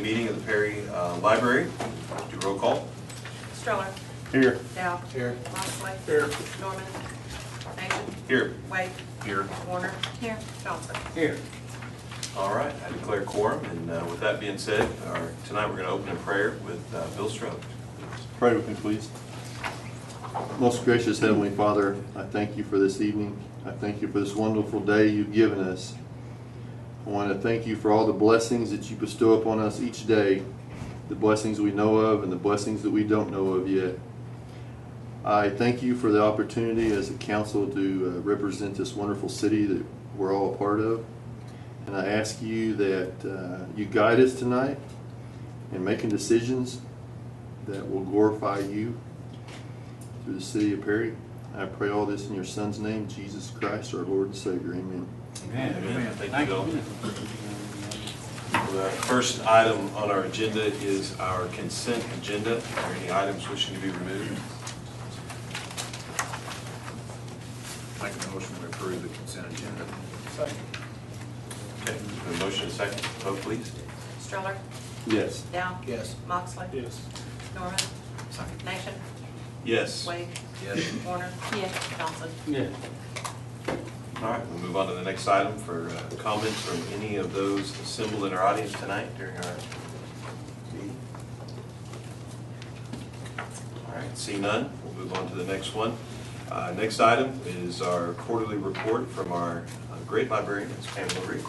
meeting of the Perry Library. Do roll call. Stroller. Here. Dow. Here. Moxley. Here. Norman. Nation. Here. Wade. Here. Warner. Here. Johnson. Here. All right, I declare quorum, and with that being said, tonight we're going to open in prayer with Bill Stroh. Pray with me, please. Most gracious Heavenly Father, I thank you for this evening. I thank you for this wonderful day you've given us. I want to thank you for all the blessings that you bestow upon us each day, the blessings we know of and the blessings that we don't know of yet. I thank you for the opportunity as a council to represent this wonderful city that we're all a part of. And I ask you that you guide us tonight in making decisions that will glorify you through the city of Perry. I pray all this in your Son's name, Jesus Christ, our Lord and Savior. Amen. Amen. Amen. Thank you, Bill. The first item on our agenda is our consent agenda. Are there any items wishing to be removed? Make a motion to approve the consent agenda. Second. Okay, a motion and a second. Vote, please. Stroller. Yes. Dow. Yes. Moxley. Yes. Norman. Nation. Yes. Wade. Yes. Warner. Yes. Johnson. Yes. All right, we'll move on to the next item for comments from any of those assembled in our audience tonight during our meeting. All right, see none, we'll move on to the next one. Next item is our quarterly report from our great librarian, Ms. Pamela Reed.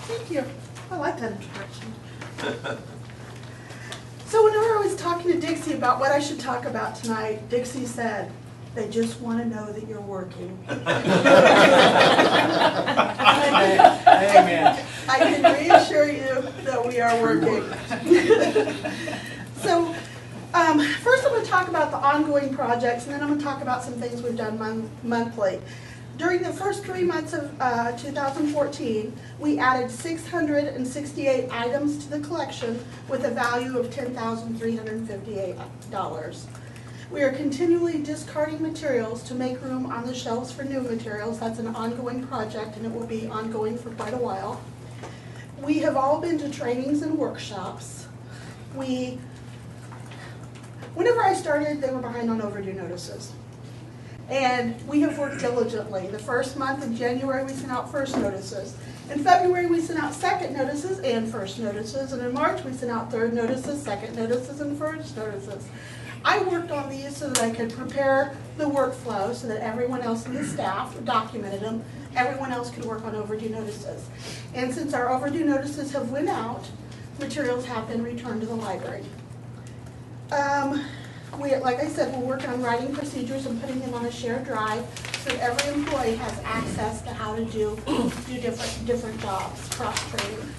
Thank you. I like that introduction. So whenever I was talking to Dixie about what I should talk about tonight, Dixie said, "They just want to know that you're working." Amen. I can reassure you that we are working. So first I'm going to talk about the ongoing projects, and then I'm going to talk about some things we've done monthly. During the first 3 months of 2014, we added 668 items to the collection with a value of $10,358. We are continually discarding materials to make room on the shelves for new materials. That's an ongoing project, and it will be ongoing for quite a while. We have all been to trainings and workshops. Whenever I started, they were behind on overdue notices. And we have worked diligently. The first month in January, we sent out first notices. In February, we sent out second notices and first notices. And in March, we sent out third notices, second notices, and first notices. I worked on these so that I could prepare the workflow so that everyone else in the staff documented them. Everyone else could work on overdue notices. And since our overdue notices have went out, materials have been returned to the library. Like I said, we're working on writing procedures and putting them on a shared drive so that every employee has access to how to do different jobs, cross-training.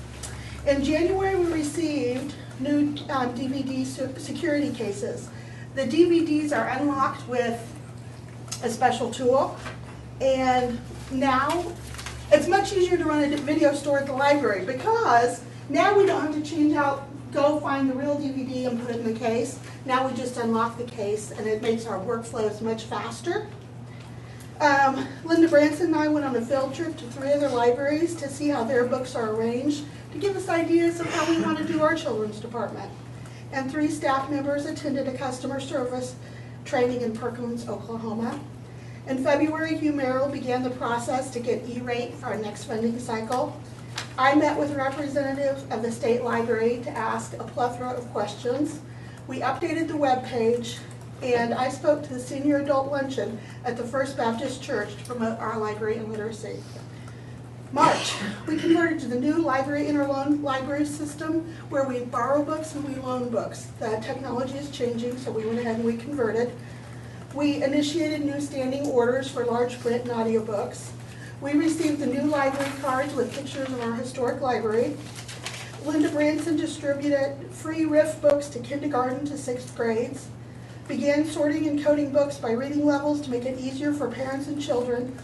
In January, we received new DVD security cases. The DVDs are unlocked with a special tool, and now it's much easier to run a video store at the library because now we don't have to go find the real DVD and put it in the case. Now we just unlock the case, and it makes our workflows much faster. Linda Branson and I went on a field trip to 3 other libraries to see how their books are arranged, to give us ideas of how we want to do our children's department. And 3 staff members attended a customer service training in Perkins, Oklahoma. In February, Hugh Merrill began the process to get E-rate for our next funding cycle. I met with a representative of the state library to ask a plethora of questions. We updated the web page, and I spoke to the senior adult luncheon at the First Baptist Church to promote our library and literacy. March, we converted to the new library interloan library system where we borrow books and we loan books. The technology is changing, so we went ahead and we converted. We initiated new standing orders for large print and audiobooks. We received the new library cards with pictures of our historic library. Linda Branson distributed free RIF books to kindergarten to 6th grades. Began sorting and coding books by reading levels to make it easier for parents and children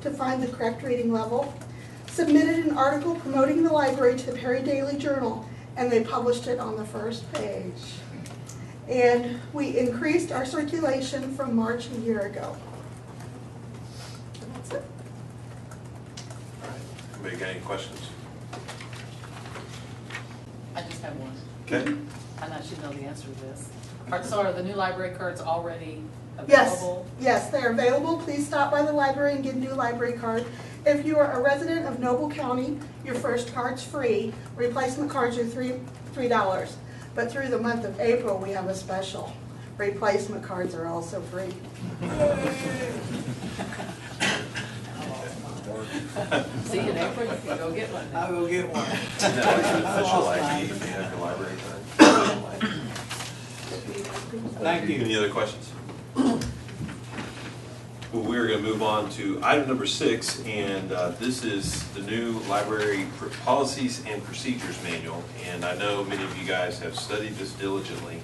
to find the correct reading level. Submitted an article promoting the library to the Perry Daily Journal, and they published it on the first page. And we increased our circulation from March a year ago. And that's it. All right, anybody got any questions? have one. Okay, And I should know the answer to this. So are the new library cards already Yes, available? yes, they're available. Please stop by the library and get a new library card. If you are a resident of Noble County, your first card's free. Replacement cards are $3. But through the month of April, we have a special. Replacement cards are also free. See, in April, you can go get one. I'll go get one. isn't that like an official ID if you have your library card? Thank you. Any other questions? Well, we're going to move on to item number 6, and this is the new library policies and procedures manual. And I know many of you guys have studied this diligently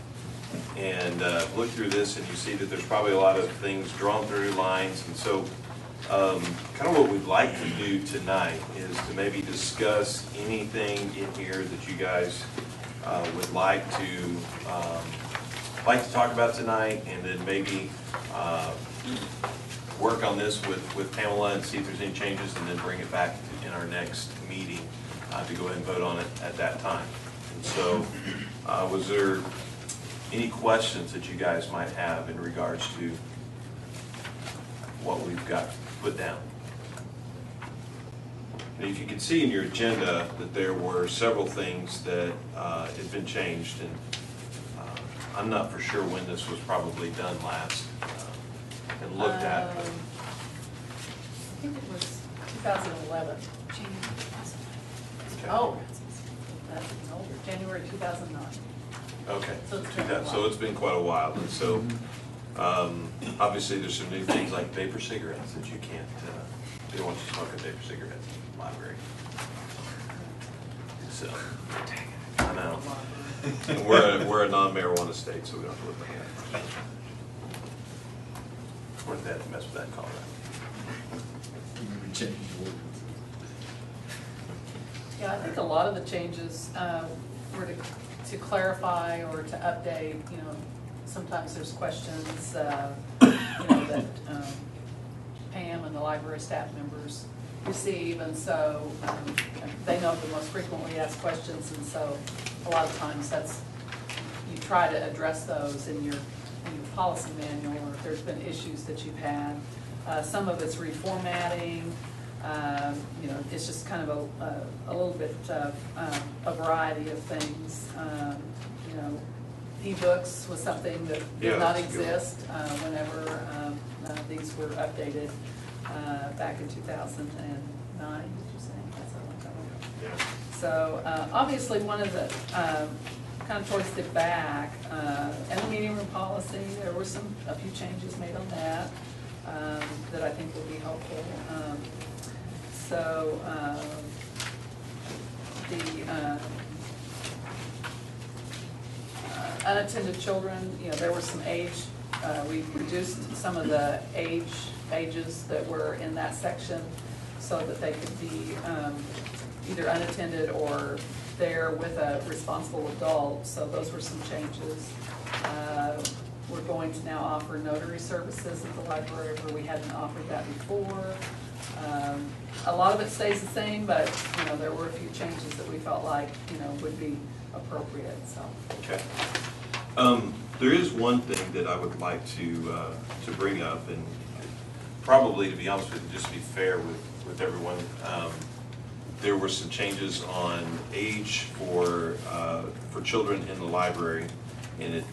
and looked through this, and you see that there's probably a lot of things drawn through lines. And so kind of what we'd like to do tonight is to maybe discuss anything in here that you guys would like to talk about tonight, and then maybe work on this with Pamela and see if there's any changes, and then bring it back in our next meeting to go ahead and vote on it at that time. And so, was there any questions that you guys might have in regards to what we've got put down? And if you can see in your agenda that there were several things that had been changed, and I'm not for sure when this was probably done last and looked at. But I think it was 2011. Okay. Oh, that's even older, January 2009. Okay, So it's been a while. so it's been quite a while, and so, obviously, there's some new things like vapor cigarettes that you can't, they don't want you smoking vapor cigarettes in the library. So, I know. And we're a non-marijuana state, so we don't have to look like that. We're that to mess with that in Colorado. Yeah, I think a lot of the changes were to clarify or to update, you know, sometimes there's questions, you know, that Pam and the library staff members receive, and so they know the most frequently asked questions, and so a lot of times that's, you try to address those in your policy manual, or if there's been issues that you've had. Some of it's reformatting, you know, it's just kind of a little bit of a variety of things. You know, ebooks was something that Yeah, did not that's good. exist whenever these were updated back in 2009, did you say? That's a long time ago. Yeah. So obviously, one of the, kind of towards the back, and the meeting room policy, there were a few changes made on that that I think will be helpful. So the unattended children, you know, there were some age, we reduced some of the ages that were in that section so that they could be either unattended or there with a responsible adult, so those were some changes. We're going to now offer notary services at the library where we hadn't offered that before. A lot of it stays the same, but, you know, there were a few changes that we felt like, you know, would be appropriate, so. Okay. There is one thing that I would like to bring up, and probably, to be honest with you, just to be fair with everyone, there were some changes on age for children in the library, and it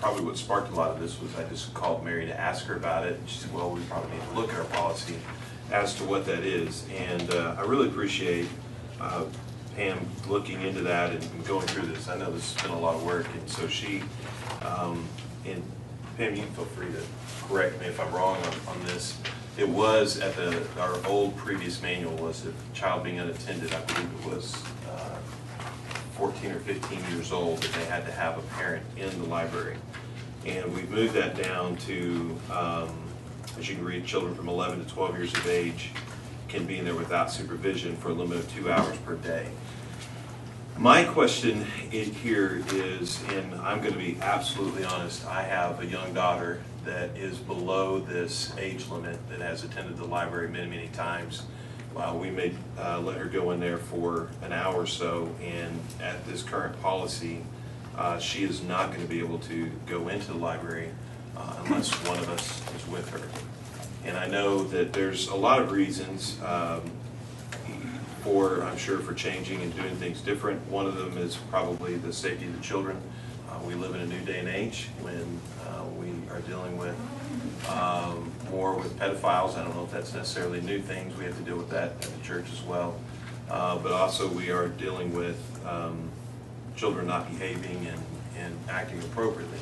probably what sparked a lot of this was I just called Mary to ask her about it, and she said, well, we probably need to look at our policy as to what that is. And I really appreciate Pam looking into that and going through this. I know this has been a lot of work, and so she, and Pam, you can feel free to correct me if I'm wrong on this. It was at our old previous manual was a child being unattended, I believe it was 14 or 15 years old, that they had to have a parent in the library. And we've moved that down to, as you can read, children from 11 to 12 years of age can be in there without supervision for a limit of 2 hours per day. My question in here is, and I'm going to be absolutely honest, I have a young daughter that is below this age limit that has attended the library many, many times. We may let her go in there for an hour or so, and at this current policy, she is not going to be able to go into the library unless one of us is with her. And I know that there's a lot of reasons I'm sure, for changing and doing things different. One of them is probably the safety of the children. We live in a new day and age when we are dealing with more with pedophiles. I don't know if that's necessarily new things. We have to deal with that at the church as well. But also we are dealing with children not behaving and acting appropriately.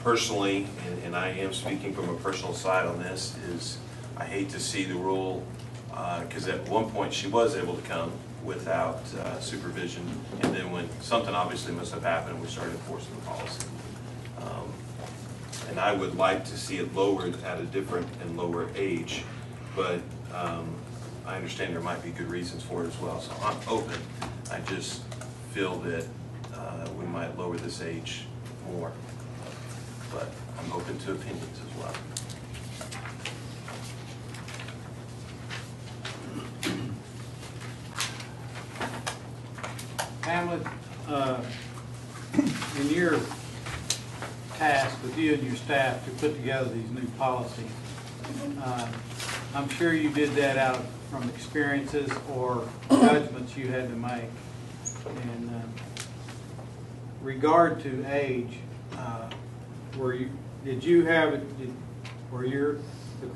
Personally, and I am speaking from a personal side on this, is I hate to see the rule, because at one point she was able to come without supervision, and then when something obviously must have happened, we started enforcing the policy. And I would like to see it lowered at a different and lower age, but I understand there might be good reasons for it as well, so I'm open. I just feel that we might lower this age more, but I'm open to opinions as well. Pamela, in your task with you and your staff to put together these new policies, I'm sure you did that out from experiences or judgments you had to make. In regard to age, the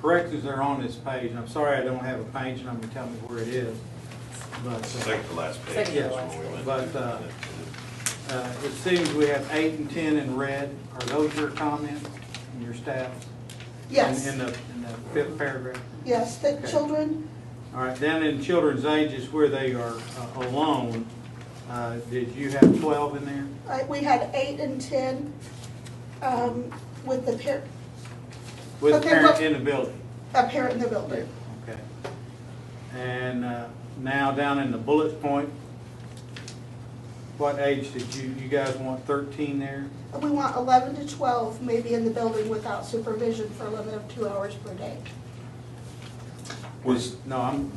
corrections are on this page. I'm sorry I don't have a page number to tell me where it is. But Second to last page. Second to is last when we went But to. it seems we have 8 and 10 in red. Are those your comments and your staff? Yes, In the fifth paragraph? yes, that Okay. children, All right, then in children's ages where they are alone, did you have 12 in there? we had 8 and 10 with the With a Okay, parent well- in the building? a parent in the building. Okay. And now down in the bullet point, what age did you guys want 13 there? We want 11 to 12 maybe in the building without supervision for a limit of 2 hours per day. No, I'm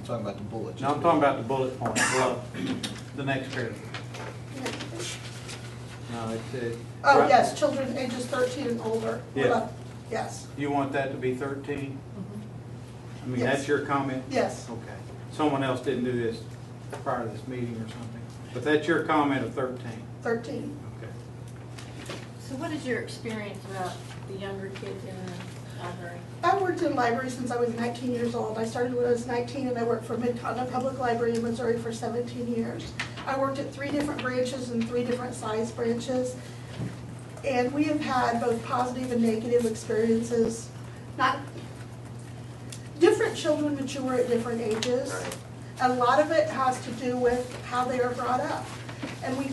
talking about the bullet. No, I'm talking about the bullet point, well, the next paragraph. No, it said. Oh, yes, children ages 13 and older. Yeah. Yes, You want that to be 13? I mean, Yes. that's your comment? yes. Okay. Someone else didn't do this prior to this meeting or something, but that's your comment of 13? 13. Okay. So what is your experience about the younger kids in the library? I worked in libraries since I was 19 years old. I started when I was 19 and I worked for Mid-Continent Public Library in Missouri for 17 years. I worked at 3 different branches and 3 different size branches. And we have had both positive and negative experiences. Different children mature at different ages. Right. A lot of it has to do with how they are brought up. And we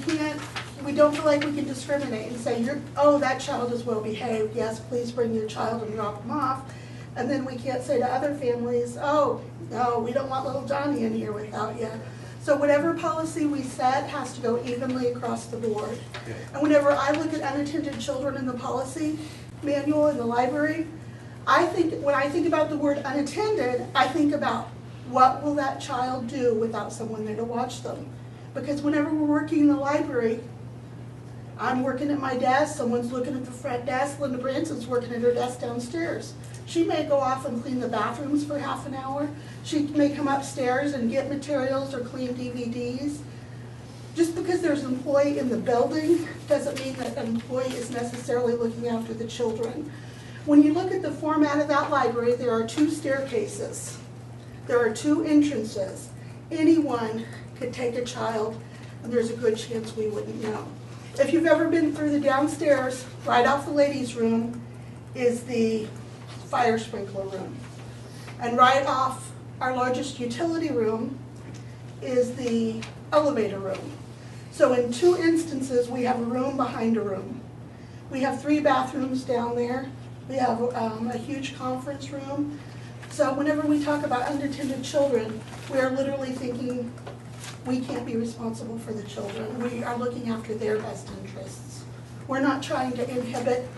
don't feel like we can discriminate and say, that child is well behaved, yes, please bring your child and drop them off. And then we can't say to other families, oh, no, we don't want little Johnny in here without you. So whatever policy we set has to go evenly across the board. Okay. And whenever I look at unattended children in the policy manual in the library, when I think about the word unattended, I think about what will that child do without someone there to watch them? Because whenever we're working in the library, I'm working at my desk, someone's looking at the front desk, Linda Branson's working at her desk downstairs. She may go off and clean the bathrooms for half an hour. She may come upstairs and get materials or clean DVDs. Just because there's an employee in the building doesn't mean that an employee is necessarily looking after the children. When you look at the format of that library, there are 2 staircases. There are 2 entrances. Anyone could take a child, and there's a good chance we wouldn't know. If you've ever been through the downstairs, right off the ladies' room is the fire sprinkler room. And right off our largest utility room is the elevator room. So in 2 instances, we have a room behind a room. We have 3 bathrooms down there. We have a huge conference room. So whenever we talk about unattended children, we are literally thinking we can't be responsible for the children. We are looking after their best interests. We're not trying to inhibit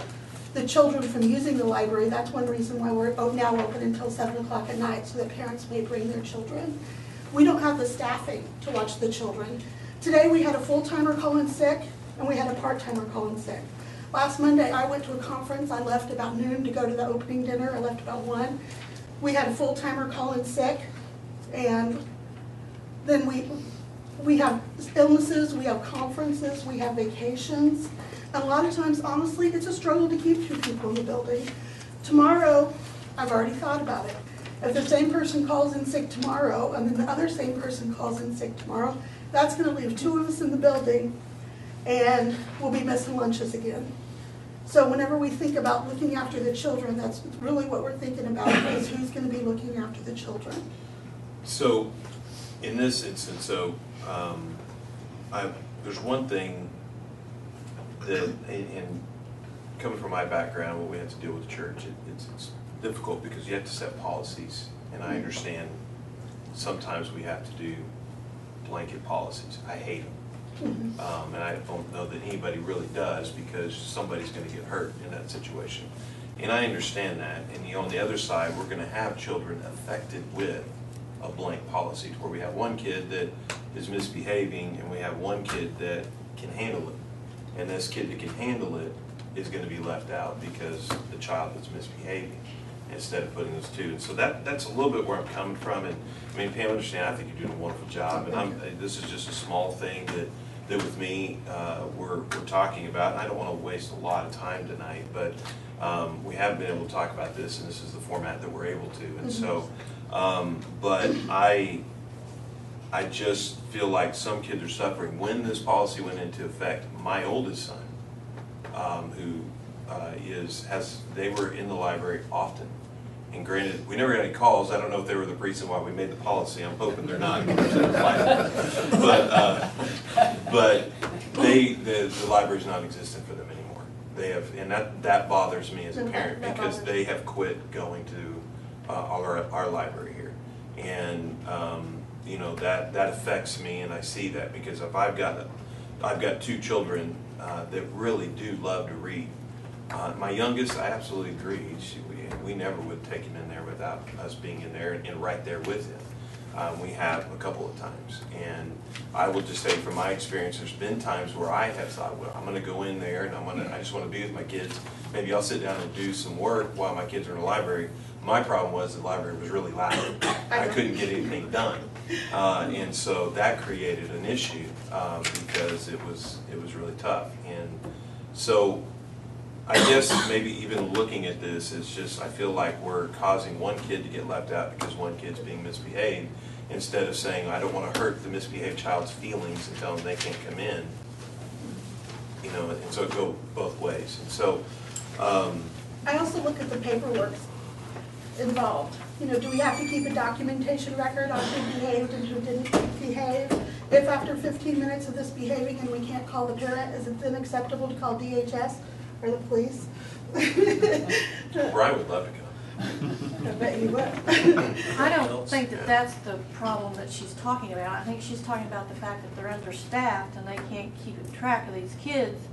the children from using the library. That's one reason why we're now open until 7 o'clock at night, so that parents may bring their children. We don't have the staffing to watch the children. Today we had a full-timer call in sick, and we had a part-timer call in sick. Last Monday I went to a conference. I left about noon to go to the opening dinner. I left about 1. We had a full-timer call in sick, and then we have illnesses, we have conferences, we have vacations. And a lot of times, honestly, it's a struggle to keep 2 people in the building. Tomorrow, I've already thought about it. If the same person calls in sick tomorrow, and then the other same person calls in sick tomorrow, that's gonna leave 2 of us in the building, and we'll be missing lunches again. So whenever we think about looking after the children, that's really what we're thinking about, is who's gonna be looking after the children. So, in this instance, there's one thing that, in coming from my background, what we have to deal with the church, it's difficult because you have to set policies, and I understand sometimes we have to do blanket policies. I hate them. And I don't know that anybody really does, because somebody's going to get hurt in that situation. And I understand that. And on the other side, we're going to have children affected with a blank policy, where we have one kid that is misbehaving and we have one kid that can handle it. And this kid that can handle it is going to be left out because the child that's misbehaving, instead of putting those 2. And so that's a little bit where I'm coming from. And I mean, Pam, understand, I think you're doing a wonderful job. And this is just a small thing that with me, we're talking about. And I don't want to waste a lot of time tonight, but we haven't been able to talk about this, and this is the format that we're able to. And so, but I just feel like some kids are suffering. When this policy went into effect, my oldest son, who they were in the library often. And granted, we never got any calls. I don't know if they were the reason why we made the policy. I'm hoping they're not. But the library's not existent for them anymore. They have, and that bothers me as a parent, because they have quit going to our library here. And you know, that affects me, and I see that, because if I've got 2 children that really do love to read. My youngest, I absolutely agree. We never would take him in there without us being in there and right there with him. We have a couple of times. And I will just say, from my experience, there's been times where I have thought, well, I'm going to go in there and I just want to be with my kids. Maybe I'll sit down and do some work while my kids are in the library. My problem was the library was really loud. I couldn't get anything done. And so that created an issue because it was really tough. And so I guess maybe even looking at this is just, I feel like we're causing one kid to get left out because one kid's being misbehaved, instead of saying, I don't want to hurt the misbehaved child's feelings and tell them they can't come in. You know, and so it goes both ways. And so I also look at the paperwork involved. You know, do we have to keep a documentation record on who behaved and who didn't behave? If after 15 minutes of this behaving and we can't call the parent, is it then acceptable to call DHS or the police? Brian would love to come. I bet you would. I don't think that that's the problem that she's talking about. I think she's talking about the fact that they're understaffed and they can't keep track of these kids.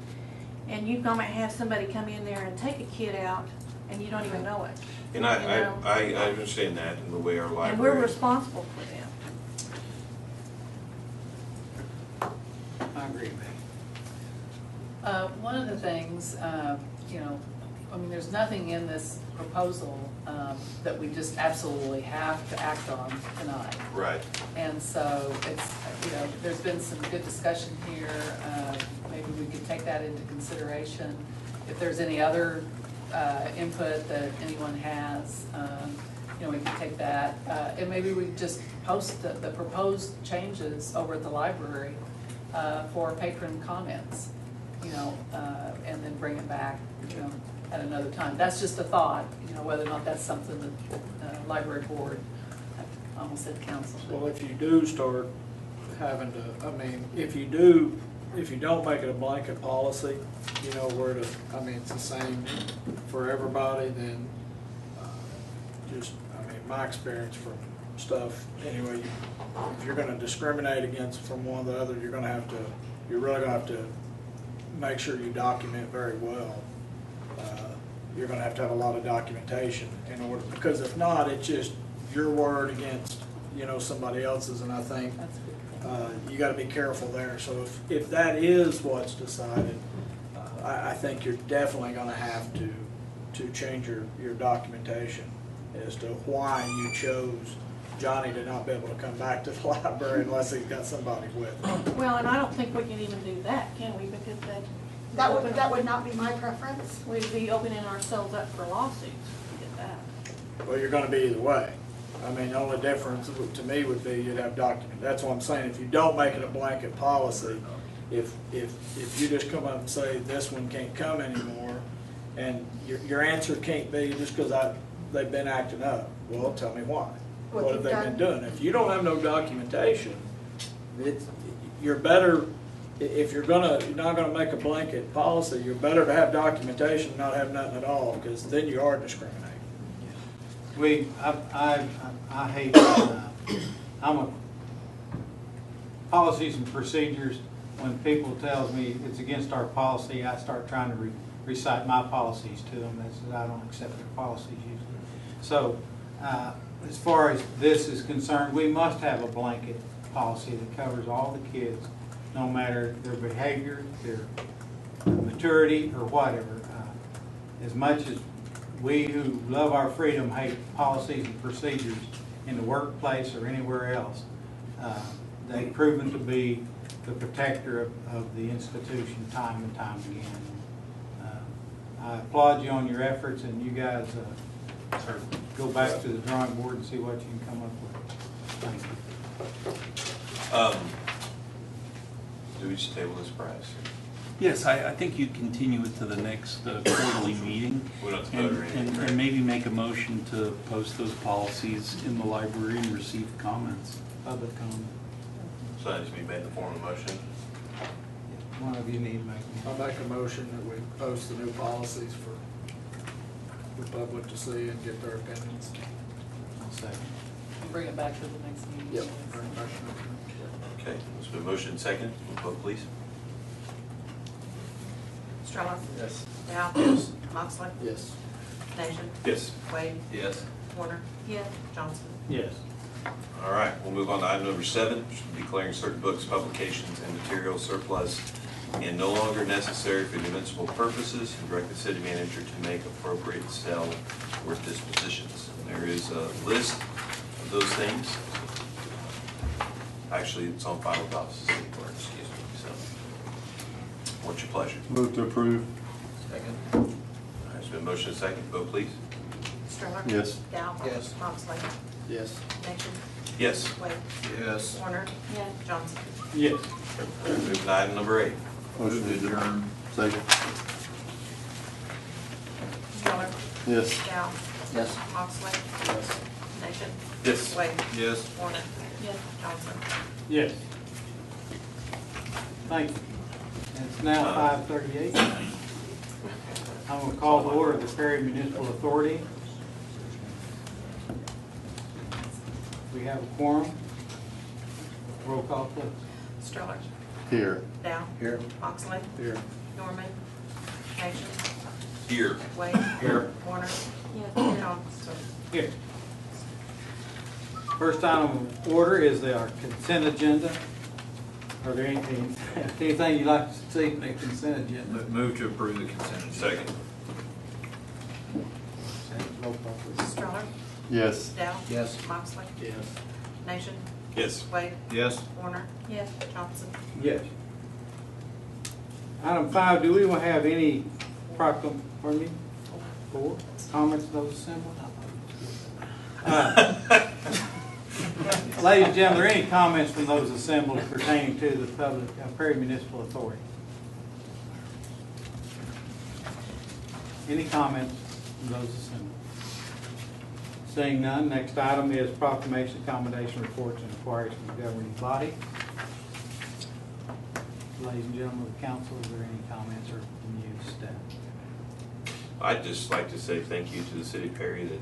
And you might have somebody come in there and take a kid out and you don't even know it. And I understand that in the way our library. And we're responsible for them. I agree. One of the things, you know, I mean, there's nothing in this proposal that we just absolutely have to act on tonight. Right. And so it's, you know, there's been some good discussion here. Maybe we could take that into consideration. If there's any other input that anyone has, you know, we can take that. And maybe we just post the proposed changes over at the library for patron comments, you know, and then bring it back, you know, at another time. That's just a thought, you know, whether or not that's something that the library board, I almost said council. Well, if you do start having to, I mean, if you don't make it a blanket policy, you know, where to, I mean, it's the same for everybody, then just, I mean, my experience from stuff, anyway, if you're gonna discriminate against from one or the other, you're really gonna have to make sure you document very well you're gonna have a lot of documentation in order, because if not, it's just your word against, somebody else's, and I think That's good. you gotta be careful there. So if that is what's decided, I think you're definitely gonna have to change your documentation as to why you chose Johnny to not be able to come back to the library unless he's got somebody with him. Well, and I don't think we can even do that, can we? Because That would not be my preference. we'd be opening ourselves up for lawsuits to get that. Well, you're gonna be either way. I mean, the only difference to me would be you'd have document. That's what I'm saying. If you don't make it a blanket policy, if you just come up and say this one can't come anymore, and your answer can't be just because they've been acting up. Well, tell me why. What have they been doing? If you don't have no documentation, you're better, if you're not gonna make a blanket policy, you're better to have documentation than not have nothing at all, because then you are discriminating. I hate, I'm a, policies and procedures, when people tells me it's against our policy, I start trying to recite my policies to them. I don't accept their policies usually. So, as far as this is concerned, we must have a blanket policy that covers all the kids, no matter their behavior, their maturity, or whatever. As much as we who love our freedom hate policies and procedures in the workplace or anywhere else, they've proven to be the protector of the institution time and time again. I applaud you on your efforts, and you guys go back to the drawing board and see what you can come up with. Thank you. Do we just table this, Bryce? Yes, I think you'd continue it to the next quarterly meeting. We don't have to vote or anything, right? And maybe make a motion to post those policies in the library and receive comments. Public comment. So that needs to be made in the form of a motion. One of you need to make a I'll make a motion that we post the new policies for the public to see and get their opinions. second. Bring it back to the next meeting. Yep. Bring it back to next meeting. Okay, it's been motion second. We'll vote, please. Stroller? Yes. Dow? Yes. Moxley? Yes. Nation? Yes. Wade? Yes. Warner? Yes. Johnson? Yes. All right, we'll move on to item number 7, declaring certain books, publications, and materials surplus and no longer necessary for municipal purposes, and direct the city manager to make appropriate sale or dispositions. And there is a list of those things. Actually, it's on file with the office of the city clerk, excuse me. So, what's your pleasure? Move to approve. Second. All right, there's been motion and second. Vote, please. Stroller? Yes. Dow? Yes. Moxley? Yes. Nation? Yes. Wade? Yes. Warner? Yes. Johnson? Yes. Moving to item number 8. Motion Move to adjourn. Second. Stroller? Yes. Dow? Yes. Moxley? Yes. Nation? Yes. Wade? Yes. Warner? Yes. Johnson? Yes. Thank you. It's now 5:38. I'm going to call to order the Perry Municipal Authority. We have a quorum. Roll call, please. Stroller? Here. Dow? Here. Moxley? Here. Norman? Nation? Here. Wade? Here. Warner? Yes. Johnson? Here. First item of order is our consent agenda. Are there anything you'd like to see in the consent agenda? Move to approve the consent agenda. Second. Roll call, please. Stroller? Yes. Dow? Yes. Moxley? Yes. Nation? Yes. Wade? Yes. Warner? Yes. Johnson? Yes. Item 5, do we have any comments of those assembled? Ladies and gentlemen, are there any comments from those assembled pertaining to the public Perry Municipal Authority? Any comments from those assembled? Seeing none, next item is proclamation, accommodation, reports, and inquiries from the governing body. Ladies and gentlemen of the council, is there any comments or from you, staff? I'd just like to say thank you to the city of Perry that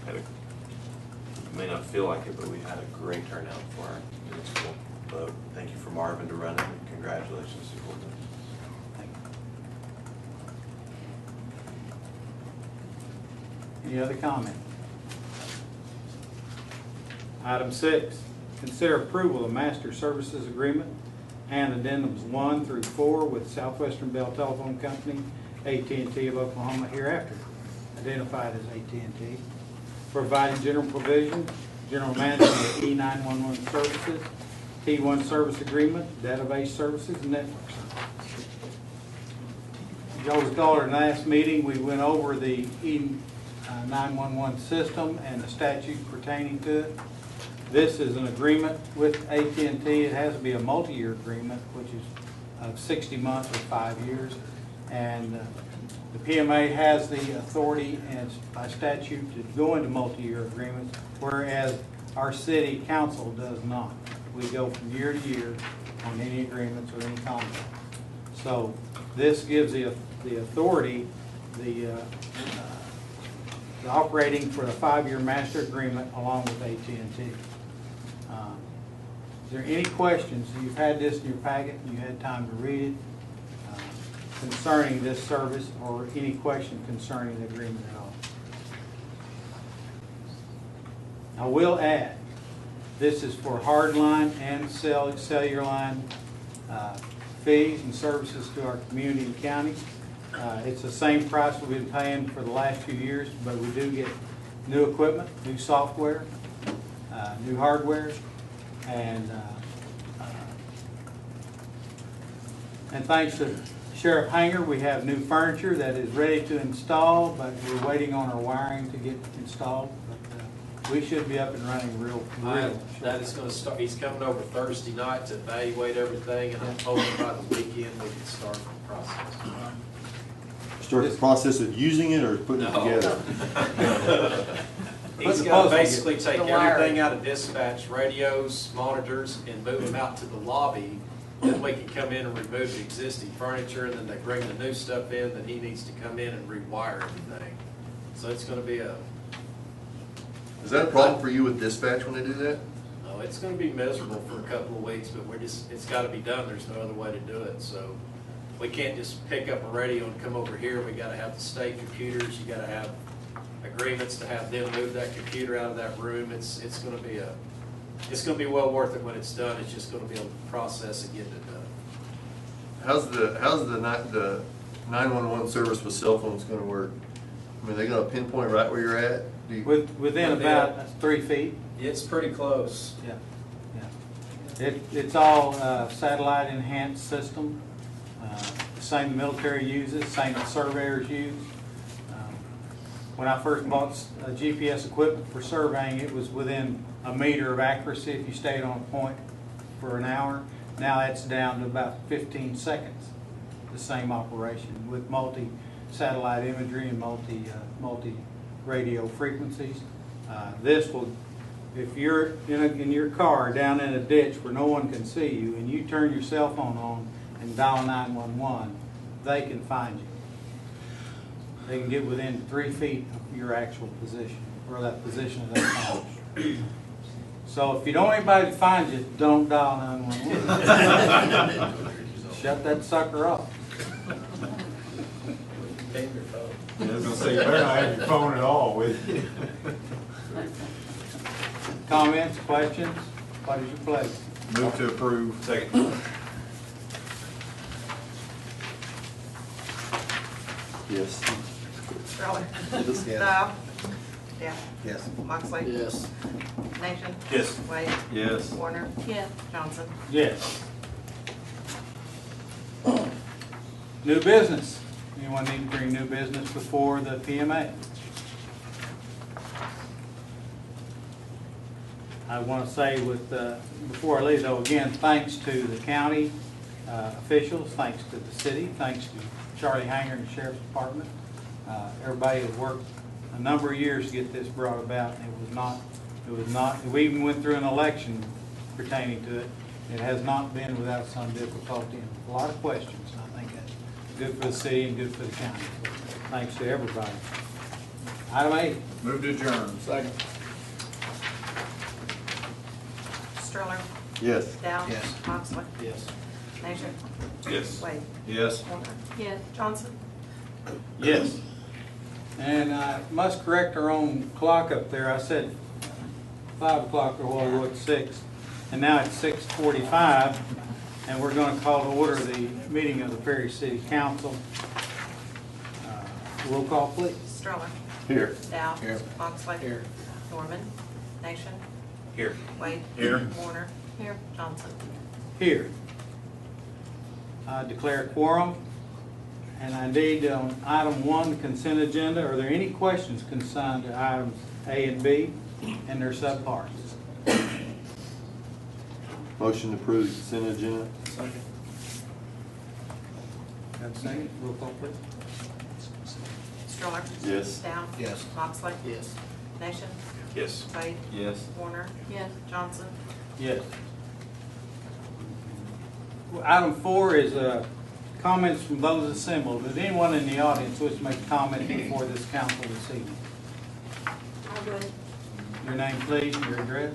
had you may not feel like it, but we had a great turnout for our municipal vote. Thank you for Marvin to run it, and congratulations to Gordon. Thank Any other comment? Item 6, consider approval of master services agreement and addendums 1 through 4 with Southwestern Bell Telephone Company, AT&T of Oklahoma, hereafter identified as AT&T, providing general provision, general management of E911 services, T1 service agreement, database services, and network services. Y'all recall our last meeting, we went over the E911 system and the statute pertaining to it. This is an agreement with AT&T. It has to be a multi-year agreement, which is of 60 months or 5 years. And the PMA has the authority and by statute to go into multi-year agreements, whereas our city council does not. We go from year to year on any agreements or any contract. So this gives the authority, the operating for the 5-year master agreement along with AT&T. Is there any questions? You've had this in your packet, you had time to read it, concerning this service, or any question concerning the agreement at all? I will add, this is for hardline and cellular line fees and services to our community and county. It's the same price we've been paying for the last few years, but we do get new equipment, new software, new hardware, and thanks to Sheriff Hanger, we have new furniture that is ready to install, but we're waiting on our wiring to get installed. But we should be up and running real. That is going to start. He's coming over Thursday night to evaluate everything, and I'm hoping by the weekend we can start the process. Start the process of using it or putting it together? He's got to basically take everything out of dispatch, radios, monitors, and move them out to the lobby. Then we can come in and remove the existing furniture, and then they bring the new stuff in, then he needs to come in and rewire everything. So it's going to be a... Is that a problem for you with dispatch when they do that? No, it's going to be miserable for a couple of weeks, but it's got to be done. There's no other way to do it. So we can't just pick up a radio and come over here. We got to have the state computers. You got to have agreements to have them move that computer out of that room. It's going to be well worth it when it's done. It's just going to be a process of getting it done. How's the 911 service with cell phones going to work? I mean, they're going to pinpoint right where you're at? Within about 3 feet. It's pretty close. Yeah. It's all satellite enhanced system. Same the military uses, same the surveyors use. When I first bought GPS equipment for surveying, it was within a meter of accuracy if you stayed on a point for an hour. Now that's down to about 15 seconds, the same operation with multi-satellite imagery and multi-radio frequencies. This will, if you're in your car down in a ditch where no one can see you and you turn your cell phone on and dial 911, they can find you. They can get within 3 feet of your actual position, or that position of that phone. So if you don't want anybody to find you, don't dial 911. Shut that sucker off. Name your phone. I was going to say, you better not have your phone at all with you. Comments, questions? What is your pleasure? Move to approve. Second. Yes. Stroller. Yes. Dow. Yeah. Yes. Moxley. Yes. Nation. Yes. Wade. Yes. Warner. Yes. Johnson. Yes. New business. Anyone need to bring new business before the PMA? I want to say before I leave though, again, thanks to the county officials, thanks to the city, thanks to Charlie Hanger and the Sheriff's Department. Everybody has worked a number of years to get this brought about. It was not, we even went through an election pertaining to it. It has not been without some difficulty and a lot of questions. And I think that's good for the city and good for the county. So thanks to everybody. Item 8. Move to adjourn. Second. Stroller. Yes. Dow. Yes. Moxley. Yes. Nation. Yes. Wade. Yes. Warner. Yes. Johnson. Yes. And I must correct our own clock up there. I said 5 o'clock or what, it was 6. And now it's 6:45, and we're going to call to order the meeting of the Perry City Council. Roll call, please. Stroller. Here. Dow. Here. Moxley. Here. Norman. Nation. Here. Wade. Here. Warner. Here. Johnson. Here. I declare quorum, and I need on item 1, the consent agenda. Are there any questions concerning to items A and B and their subparts? Motion to approve the consent agenda. Have a second? Roll call, please. Stroller. Yes. Dow. Yes. Moxley. Yes. Nation. Yes. Wade. Yes. Warner. Yes. Johnson. Yes. Item 4 is comments from those assembled. Does anyone in the audience wish to make a comment before this council this evening? I would. Your name, please, and your address.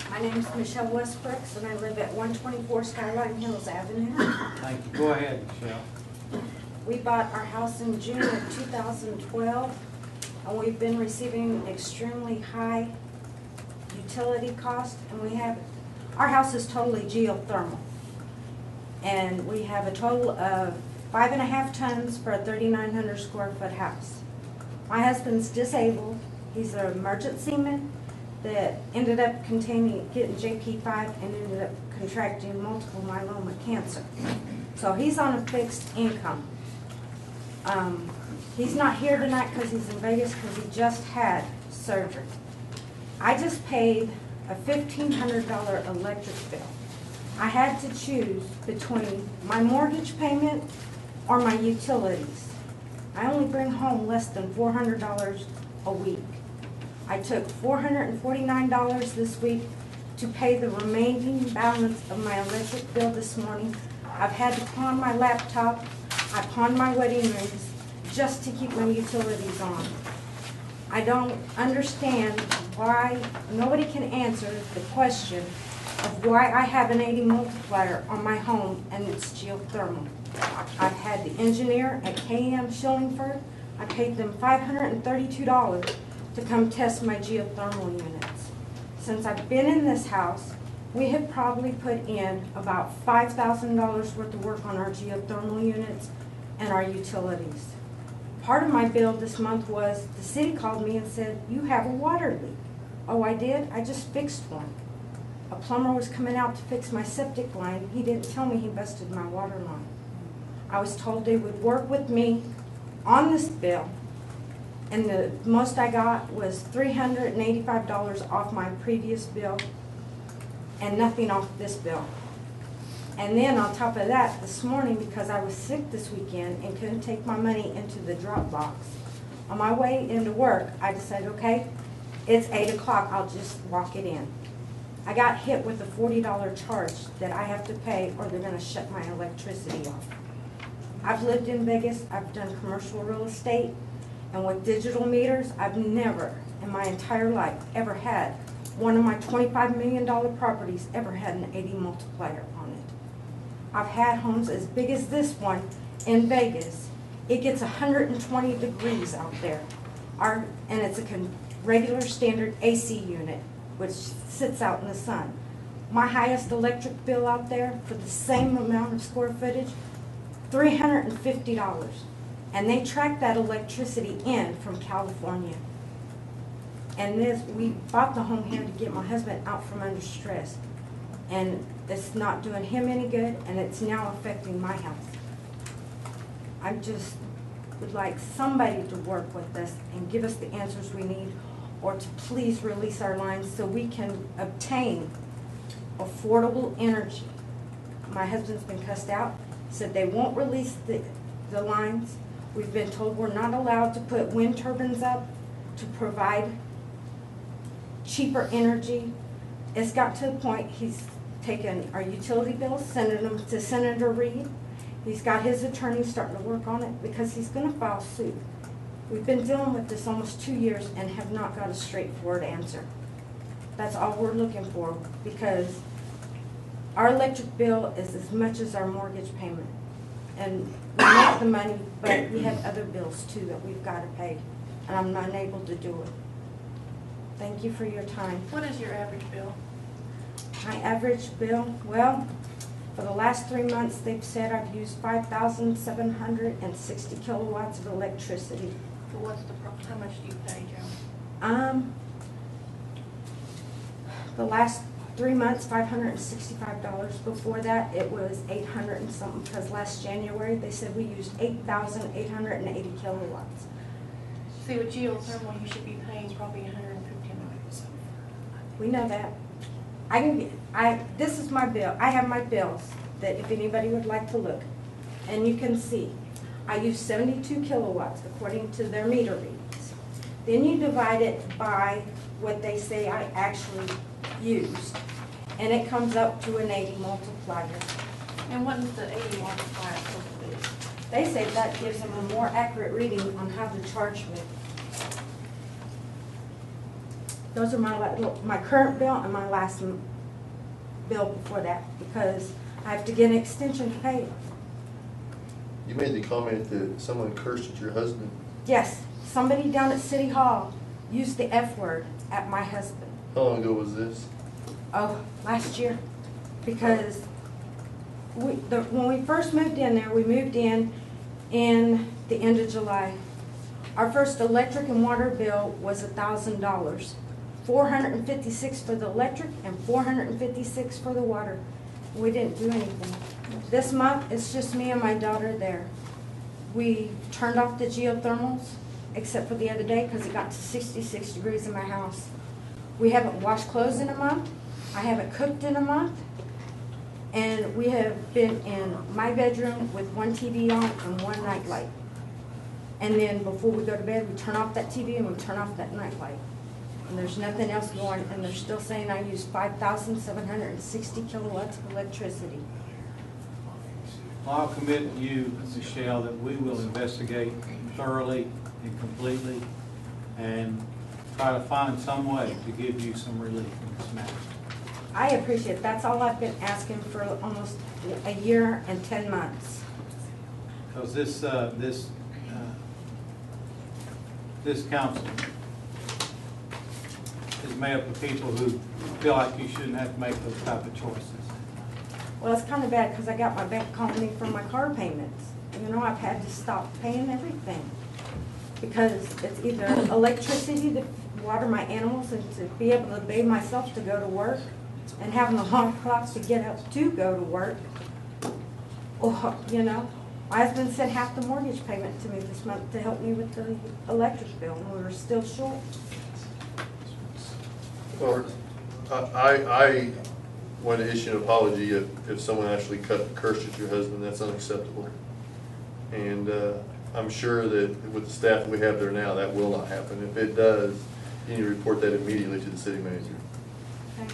My name is Michelle Westbrooks, and I live at 124 Skyline Hills Avenue. Thank you. Go ahead, Michelle. We bought our house in June of 2012, and we've been receiving extremely high utility costs, and our house is totally geothermal. And we have a total of 5.5 tons for a 3,900 square foot house. My husband's disabled. He's an emergency man that ended up getting JP5 and ended up contracting multiple myeloma cancer. So he's on a fixed income. He's not here tonight because he's in Vegas because he just had surgery. I just paid a $1,500 electric bill. I had to choose between my mortgage payment or my utilities. I only bring home less than $400 a week. I took $449 this week to pay the remaining balance of my electric bill this morning. I've had to pawn my laptop, I pawned my wedding rings just to keep my utilities on. I don't understand why nobody can answer the question of why I have an 80 multiplier on my home and it's geothermal. I've had the engineer at KM Shillingford, I paid them $532 to come test my geothermal units. Since I've been in this house, we have probably put in about $5,000 worth of work on our geothermal units and our utilities. Part of my bill this month was the city called me and said, "You have a water leak." Oh, I did? I just fixed one. A plumber was coming out to fix my septic line. He didn't tell me he busted my water line. I was told they would work with me on this bill, and the most I got was $385 off my previous bill and nothing off this bill. And then on top of that, this morning, because I was sick this weekend and couldn't take my money into the drop box, on my way into work, I decided, okay, it's 8 o'clock, I'll just walk it in. I got hit with a $40 charge that I have to pay or they're gonna shut my electricity off. I've lived in Vegas, I've done commercial real estate, and with digital meters, I've never in my entire life ever had one of my $25 million properties ever had an 80 multiplier on it. I've had homes as big as this one in Vegas. It gets 120 degrees out there. And it's a regular standard AC unit, which sits out in the sun. My highest electric bill out there for the same amount of square footage, $350. And they track that electricity in from California. And we bought the home here to get my husband out from under stress. And it's not doing him any good, and it's now affecting my health. I just would like somebody to work with us and give us the answers we need, or to please release our lines so we can obtain affordable energy. My husband's been cussed out, said they won't release the lines. We've been told we're not allowed to put wind turbines up to provide cheaper energy. It's got to the point he's taken our utility bills, sending them to Senator Reed. He's got his attorney starting to work on it because he's going to file suit. We've been dealing with this almost 2 years and have not got a straightforward answer. That's all we're looking for, because our electric bill is as much as our mortgage payment. and we make the money, but we have other bills too that we've got to pay, and I'm not able to do it. Thank you for your time. What is your average bill? My average bill, well, for the last 3 months, they've said I've used 5,760 kilowatts of electricity. So what's the, how much do you pay, Joe? The last 3 months, $565. Before that, it was 800 and something, because last January, they said we used 8,880 kilowatts. See, with geothermal, you should be paying probably $150. We know that. This is my bill. I have my bills that if anybody would like to look, and you can see, I use 72 kilowatts according to their meter readings. Then you divide it by what they say I actually used, and it comes up to an 80 multiplier. And what is the 80 multiplier supposed to be? They say that gives them a more accurate reading on how to charge me. Those are my current bill and my last bill before that, because I have to get an extension to pay it. You made the comment that someone cursed at your husband. Yes, somebody down at City Hall used the F word at my husband. How long ago was this? Oh, last year. Because when we first moved in there, we moved in the end of July. Our first electric and water bill was $1,000. $456 for the electric and $456 for the water. We didn't do anything. This month, it's just me and my daughter there. We turned off the geothermals, except for the other day, because it got to 66 degrees in my house. We haven't washed clothes in a month. I haven't cooked in a month. And we have been in my bedroom with one TV on and one night light. And then before we go to bed, we turn off that TV and we turn off that night light. And there's nothing else going, and they're still saying I use 5,760 kilowatts of electricity. Well, I'll commit to you, Michelle, that we will investigate thoroughly and completely and try to find some way to give you some relief in this matter. I appreciate it. That's all I've been asking for almost a year and 10 months. Because this council is made up of people who feel like you shouldn't have to make those type of choices. Well, it's kind of bad because I got my bank calling me for my car payments. You know, I've had to stop paying everything because it's either electricity to water my animals and to be able to bathe myself to go to work and having a long clock to get up to go to work. Or, you know, my husband sent half the mortgage payment to me this month to help me with the electric bill, and we were still short. Well, I want to issue an apology if someone actually cursed at your husband. That's unacceptable. And I'm sure that with the staff we have there now, that will not happen. If it does, you need to report that immediately to the city manager. Okay.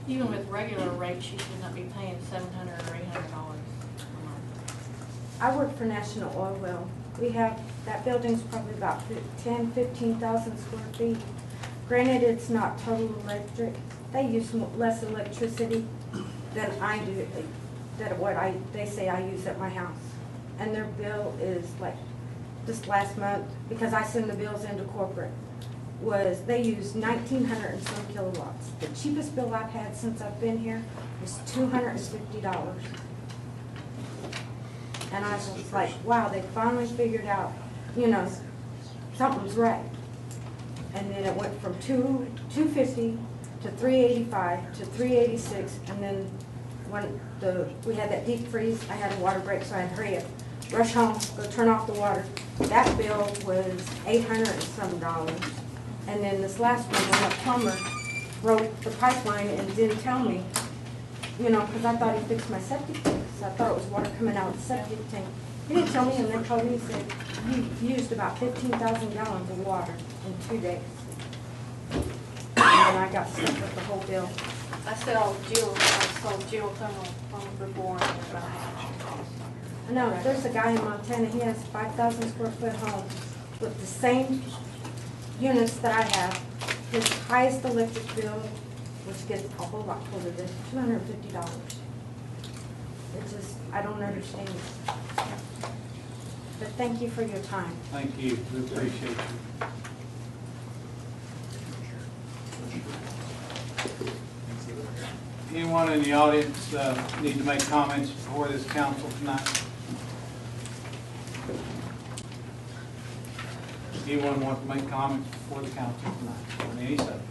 Even with regular rates, you should not be paying $700 or $800 a month. I work for National Oil Well. We have, that building's probably about 15,000 square feet. Granted, it's not total electric. They use less electricity than I do, than what they say I use at my house. And their bill is like, this last month, because I send the bills into corporate, they used 1,900 and some kilowatts. The cheapest bill I've had since I've been here was $250. And I was like, wow, they finally figured out, you know, something's right. And then it went from $250 to $385 to $386, and then when we had that deep freeze, I had a water break, so I had to hurry up, rush home, go turn off the water. That bill was $800 and some. And then this last one, when the plumber broke the pipeline and didn't tell me, you know, because I thought he fixed my septic tank. So I thought it was water coming out of the septic tank. He didn't tell me, and then told me, he said, you used about 15,000 gallons of water in 2 days. And then I got stuck with the whole bill. I sold geothermal phones before. I know, there's a guy in Montana, he has 5,000 square foot home with the same units that I have. His highest electric bill, which gets a whole lot closer to this, $250. It just, I don't understand. But thank you for your time. Thank you, we appreciate you. Anyone in the audience need to make comments before this council tonight? Anyone want to make comments before the council tonight on any subject?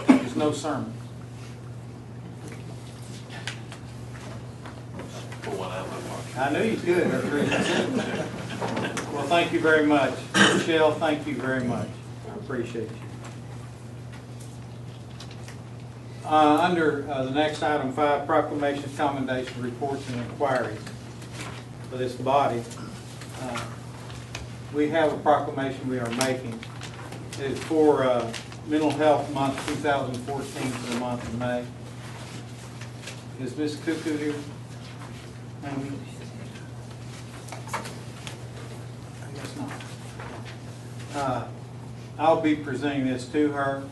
There's no sermons. Pull one out of my pocket. I knew you could. Well, thank you very much. Michelle, thank you very much. I appreciate you. Under the next item 5, proclamations, commendations, reports, and inquiries for this body, we have a proclamation we are making. It is for Mental Health Month 2014 for the month of May. Is Ms. Cuckoo here? Maybe. I guess not. I'll be presenting this to her.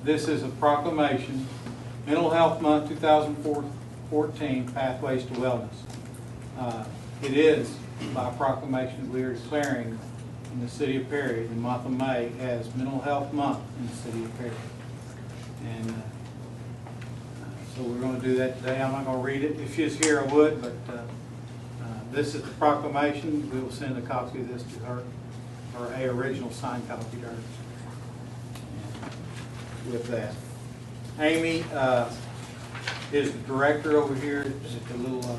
This is a proclamation, Mental Health Month 2014, Pathways to Wellness. It is by proclamation we are declaring in the city of Perry the month of May as Mental Health Month in the city of Perry. And so we're going to do that today. I'm not going to read it. If she's here, I would, but this is the proclamation. We will send a copy of this to her, or a original signed copy to her. And with that, Amy is the director over here at the little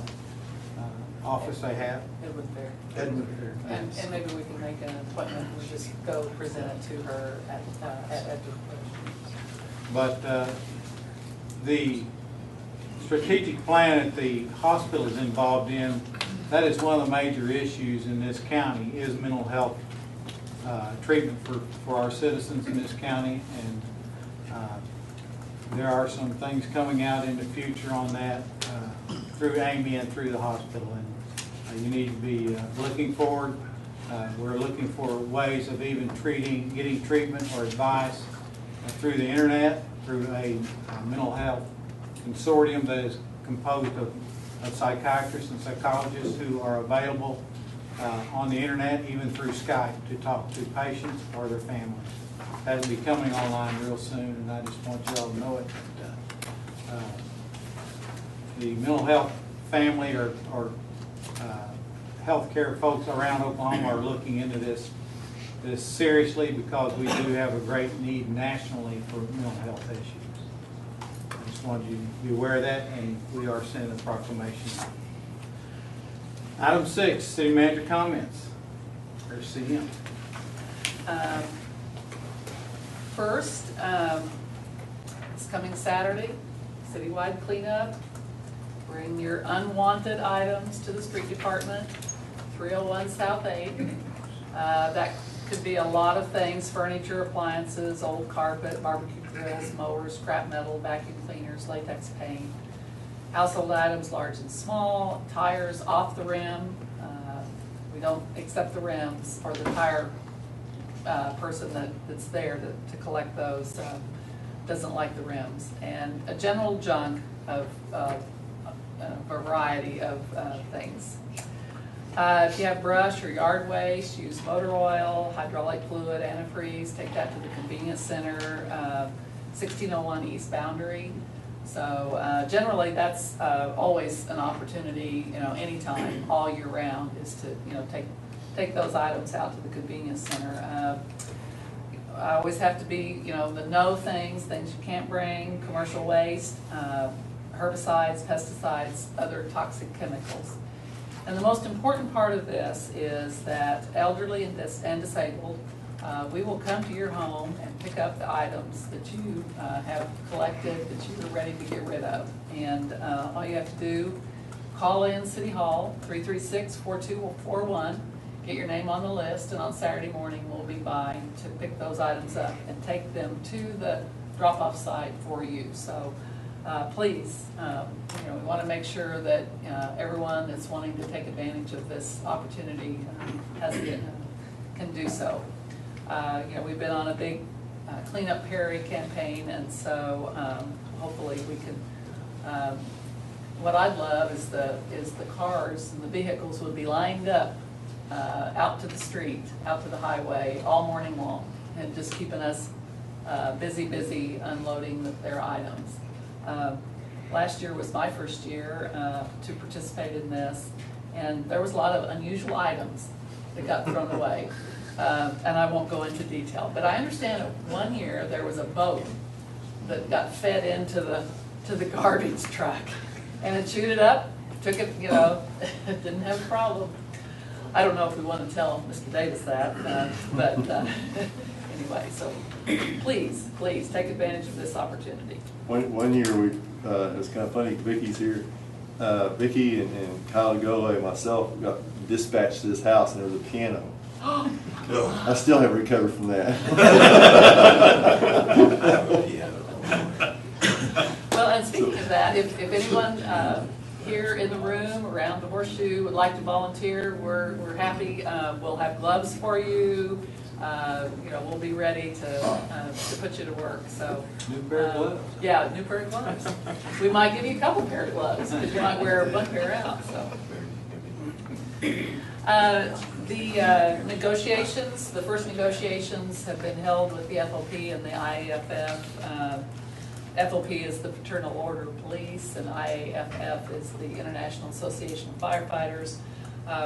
office they have. Edward Fair. Edward Fair. And maybe we can make an appointment, we just go present it to her at Edward Fair. But the strategic plan that the hospital is involved in, that is one of the major issues in this county, is mental health treatment for our citizens in this county. And there are some things coming out in the future on that through Amy and through the hospital. And you need to be looking forward. We're looking for ways of even getting treatment or advice through the internet, through a mental health consortium that is composed of psychiatrists and psychologists who are available on the internet, even through Skype, to talk to patients or their families. That'll be coming online real soon, and I just want you all to know it. The mental health family or healthcare folks around Oklahoma are looking into this seriously, because we do have a great need nationally for mental health issues. I just wanted you to be aware of that, and we are sending a proclamation. Item 6, city manager comments. There's CM. First, it's coming Saturday, citywide cleanup. Bring your unwanted items to the street department, 301 South 8. That could be a lot of things: furniture, appliances, old carpet, barbecue grills, mowers, scrap metal, vacuum cleaners, latex paint, household items large and small, tires off the rim. We don't accept the rims, or the tire person that's there to collect those doesn't like the rims. And a general junk of a variety of things. If you have brush or yard waste, use motor oil, hydraulic fluid, antifreeze. Take that to the convenience center, 1601 East Boundary. So generally, that's always an opportunity, anytime, all year round, is to take those items out to the convenience center. I always have to be, the no things you can't bring, commercial waste, herbicides, pesticides, other toxic chemicals. And the most important part of this is that elderly and disabled, we will come to your home and pick up the items that you have collected, that you are ready to get rid of. And all you have to do, call in City Hall, 336-4241, get your name on the list, and on Saturday morning, we'll be by to pick those items up and take them to the drop-off site for you. So please, we want to make sure that everyone that's wanting to take advantage of this opportunity can do so. We've been on a big Clean Up Perry campaign, and so hopefully we can. What I'd love is the cars and the vehicles would be lined up out to the street, out to the highway all morning long, and just keeping us busy unloading their items. Last year was my first year to participate in this, and there was a lot of unusual items that got thrown away. And I won't go into detail, but I understand that one year there was a boat that got fed into the garbage truck, and it chewed it up, took it, didn't have a problem. I don't know if we want to tell Mr. Davis that, but anyway, so please take advantage of this opportunity. One year it was kind of funny, Vicky's here. Vicky and Kyle Gole and myself got dispatched to this house, and there was a piano. I still haven't recovered from that. Well, and speaking of that, if anyone here in the room, around the Horseshoe, would like to volunteer, we're happy. We'll have gloves for you. We'll be ready to put you to work. So New pair of gloves. Yeah, new pair of gloves. We might give you a couple pair of gloves because you might wear one pair out. So. The negotiations, the first negotiations have been held with the FOP and the IAFF. FOP is the Fraternal Order of Police, and IAFF is the International Association of Firefighters.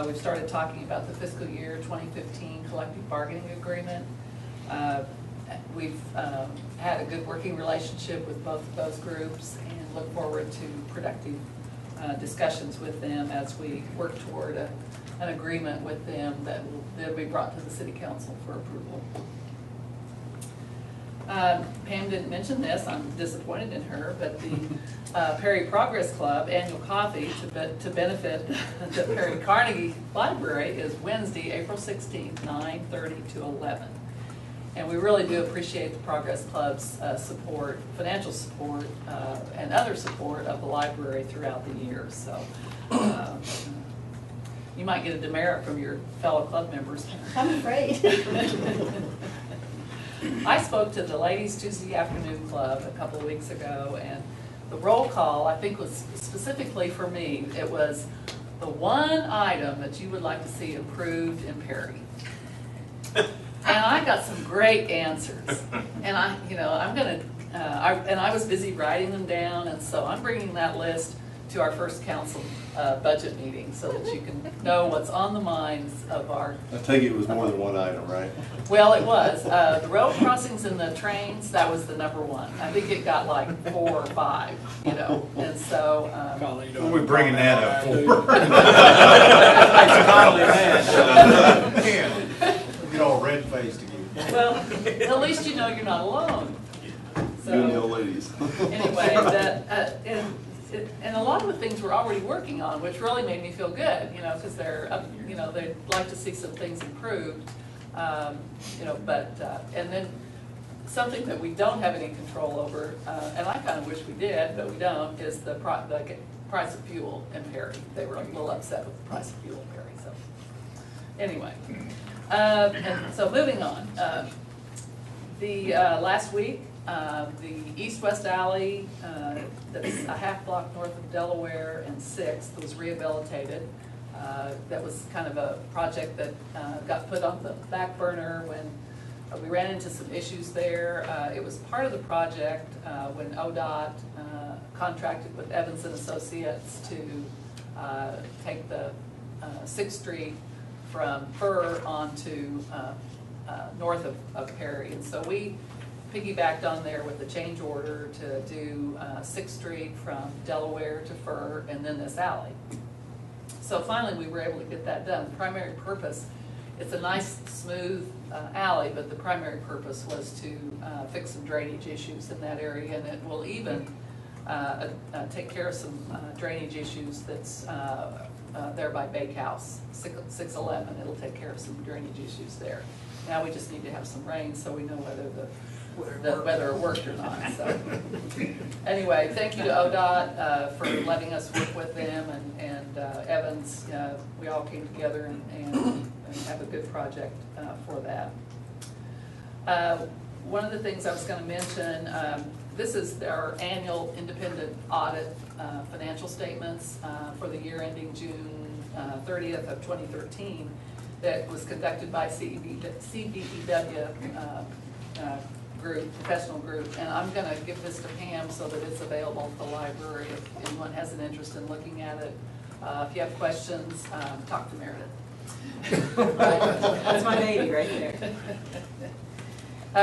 We've started talking about the fiscal year 2015 collective bargaining agreement. We've had a good working relationship with both of those groups and look forward to productive discussions with them as we work toward an agreement with them that will be brought to the City Council for approval. Pam didn't mention this, I'm disappointed in her, but the Perry Progress Club annual coffee to benefit the Perry Carnegie Library is Wednesday, April 16th, 9:30 to 11. And we really do appreciate the Progress Club's support, financial support, and other support of the library throughout the year. So you might get a demerit from your fellow club members. I'm afraid. I spoke to the Ladies Tuesday Afternoon Club a couple of weeks ago, and the roll call, I think, was specifically for me. It was the one item that you would like to see improved in Perry. And I got some great answers. And I was busy writing them down, and so I'm bringing that list to our first council budget meeting so that you can know what's on the minds of our. I take it was more than one item, right? Well, it was. The road crossings and the trains, that was the number one. I think it got like 4 or 5, and so. Colleen, What are we bringing that up for? Get all red-faced again. Well, at least you know you're not alone. So, You and the old ladies. anyway, and a lot of the things we're already working on, which really made me feel good, because they're, they'd like to see some things improved, and then something that we don't have any control over, and I kind of wish we did, but we don't, is the price of fuel in Perry. They were a little upset with the price of fuel in Perry, so anyway. And so moving on, last week, the east-west alley that's a half block north of Delaware and 6th was rehabilitated. That was kind of a project that got put on the back burner when we ran into some issues there. It was part of the project when ODOT contracted with Evans and Associates to take the 6th Street from Fur onto north of Perry. And so we piggybacked on there with the change order to do 6th Street from Delaware to Fur and then this alley. So finally we were able to get that done. The primary purpose, it's a nice smooth alley, but the primary purpose was to fix some drainage issues in that area, and it will even take care of some drainage issues that's there by Bakehouse, 611. It'll take care of some drainage issues there. Now we just need to have some rain so we know whether it worked or not. So anyway, thank you to ODOT for letting us work with them, and Evans. We all came together and have a good project for that. One of the things I was going to mention, this is our annual independent audit financial statements for the year ending June 30th of 2013 that was conducted by CBEW group, professional group. And I'm going to give this to Pam so that it's available at the library if anyone has an interest in looking at it. If you have questions, talk to Meredith. That's my baby right there.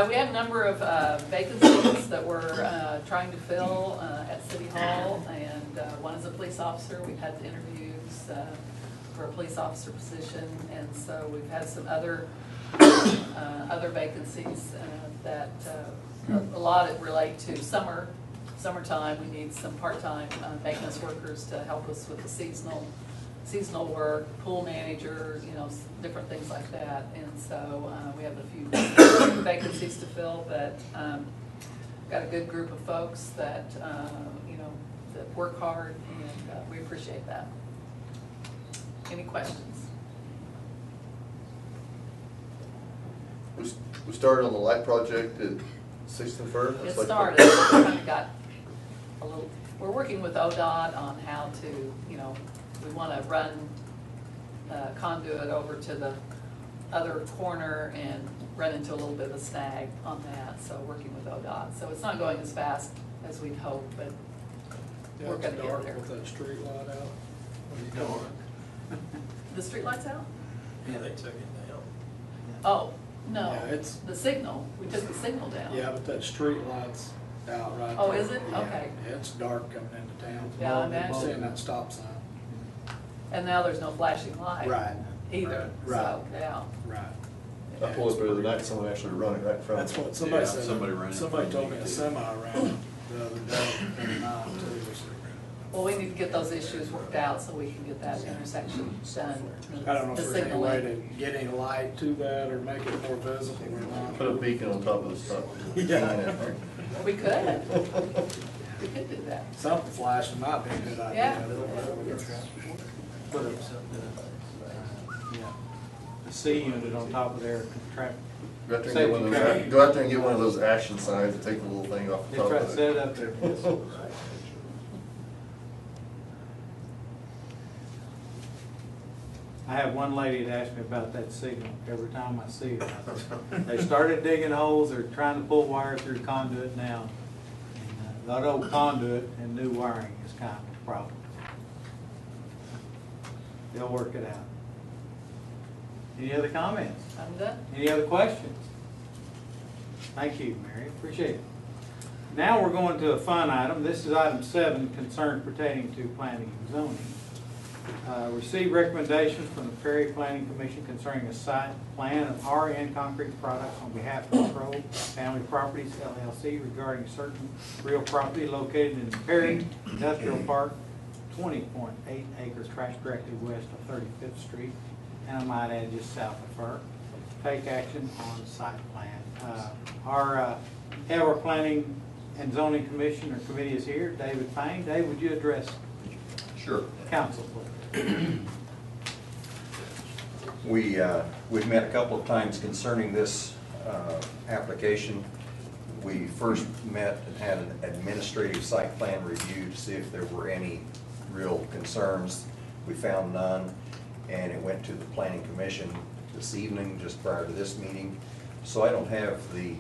We have a number of vacancies that we're trying to fill at City Hall, and one is a police officer. We've had interviews for a police officer position, and so we've had some other vacancies that a lot relate to summertime. We need some part-time maintenance workers to help us with the seasonal work, pool manager, different things like that. And so we have a few vacancies to fill, but got a good group of folks that, that work hard, and we appreciate that. Any questions? We started on the light project at 61st. It started, we kind of got a little, we're working with ODOT on how to, we want to run conduit over to the other corner and run into a little bit of a snag on that, so working with ODOT. So it's not going as fast as we'd hoped, but we're going to get there. With that street light out. The street lights out? Yeah, they took it down. Oh, no, Yeah, it's- the signal, we took the signal down. Yeah, but that street light's out right Oh, there. is it? Yeah. Okay. Yeah, it's dark coming into town. Yeah, I imagine. Seeing that stop sign. And now there's no flashing light. Right. Either, Right. so, yeah. Right. I pulled up the other night, someone actually running right in front That's of me. what somebody Yeah, said. somebody ran in Somebody front of told me me a too. semi ran the other day in the night too. Well, we need to get those issues worked out so we can get that intersection done. I don't know if The there's any signaling. way to get any light to that or make it more visible or not. Put a beacon on top of the stop. Yeah. We could. We could do that. Something flashing might be a good idea. Yeah. Put a C unit on top of their traffic. Go out there and get one of those, go out there and get one of those action signs and take the little thing off the They top try to of set it. it up there. I have one lady that asks me about that signal every time I see it. They started digging holes, they're trying to pull wire through conduit now. And that old conduit and new wiring is kind of a problem. They'll work it out. Any other comments? I'm done. Any other questions? Thank you, Mary, appreciate it. Now we're going to a fun item. This is item 7, concerns pertaining to planning and zoning. Receive recommendations from the Perry Planning Commission concerning a site plan of RN Concrete Products on behalf of Control Family Properties LLC regarding certain real property located in Perry Industrial Park, 20.8 acres tract directly west of 35th Street, and I might add just south of FERC. Take action on site plan. Our Planning and Zoning Commission or committee is here. David Payne. Dave, would you address Sure. council, please? We've met a couple of times concerning this application. We first met and had an administrative site plan review to see if there were any real concerns. We found none, and it went to the Planning Commission this evening, just prior to this meeting. So I don't have the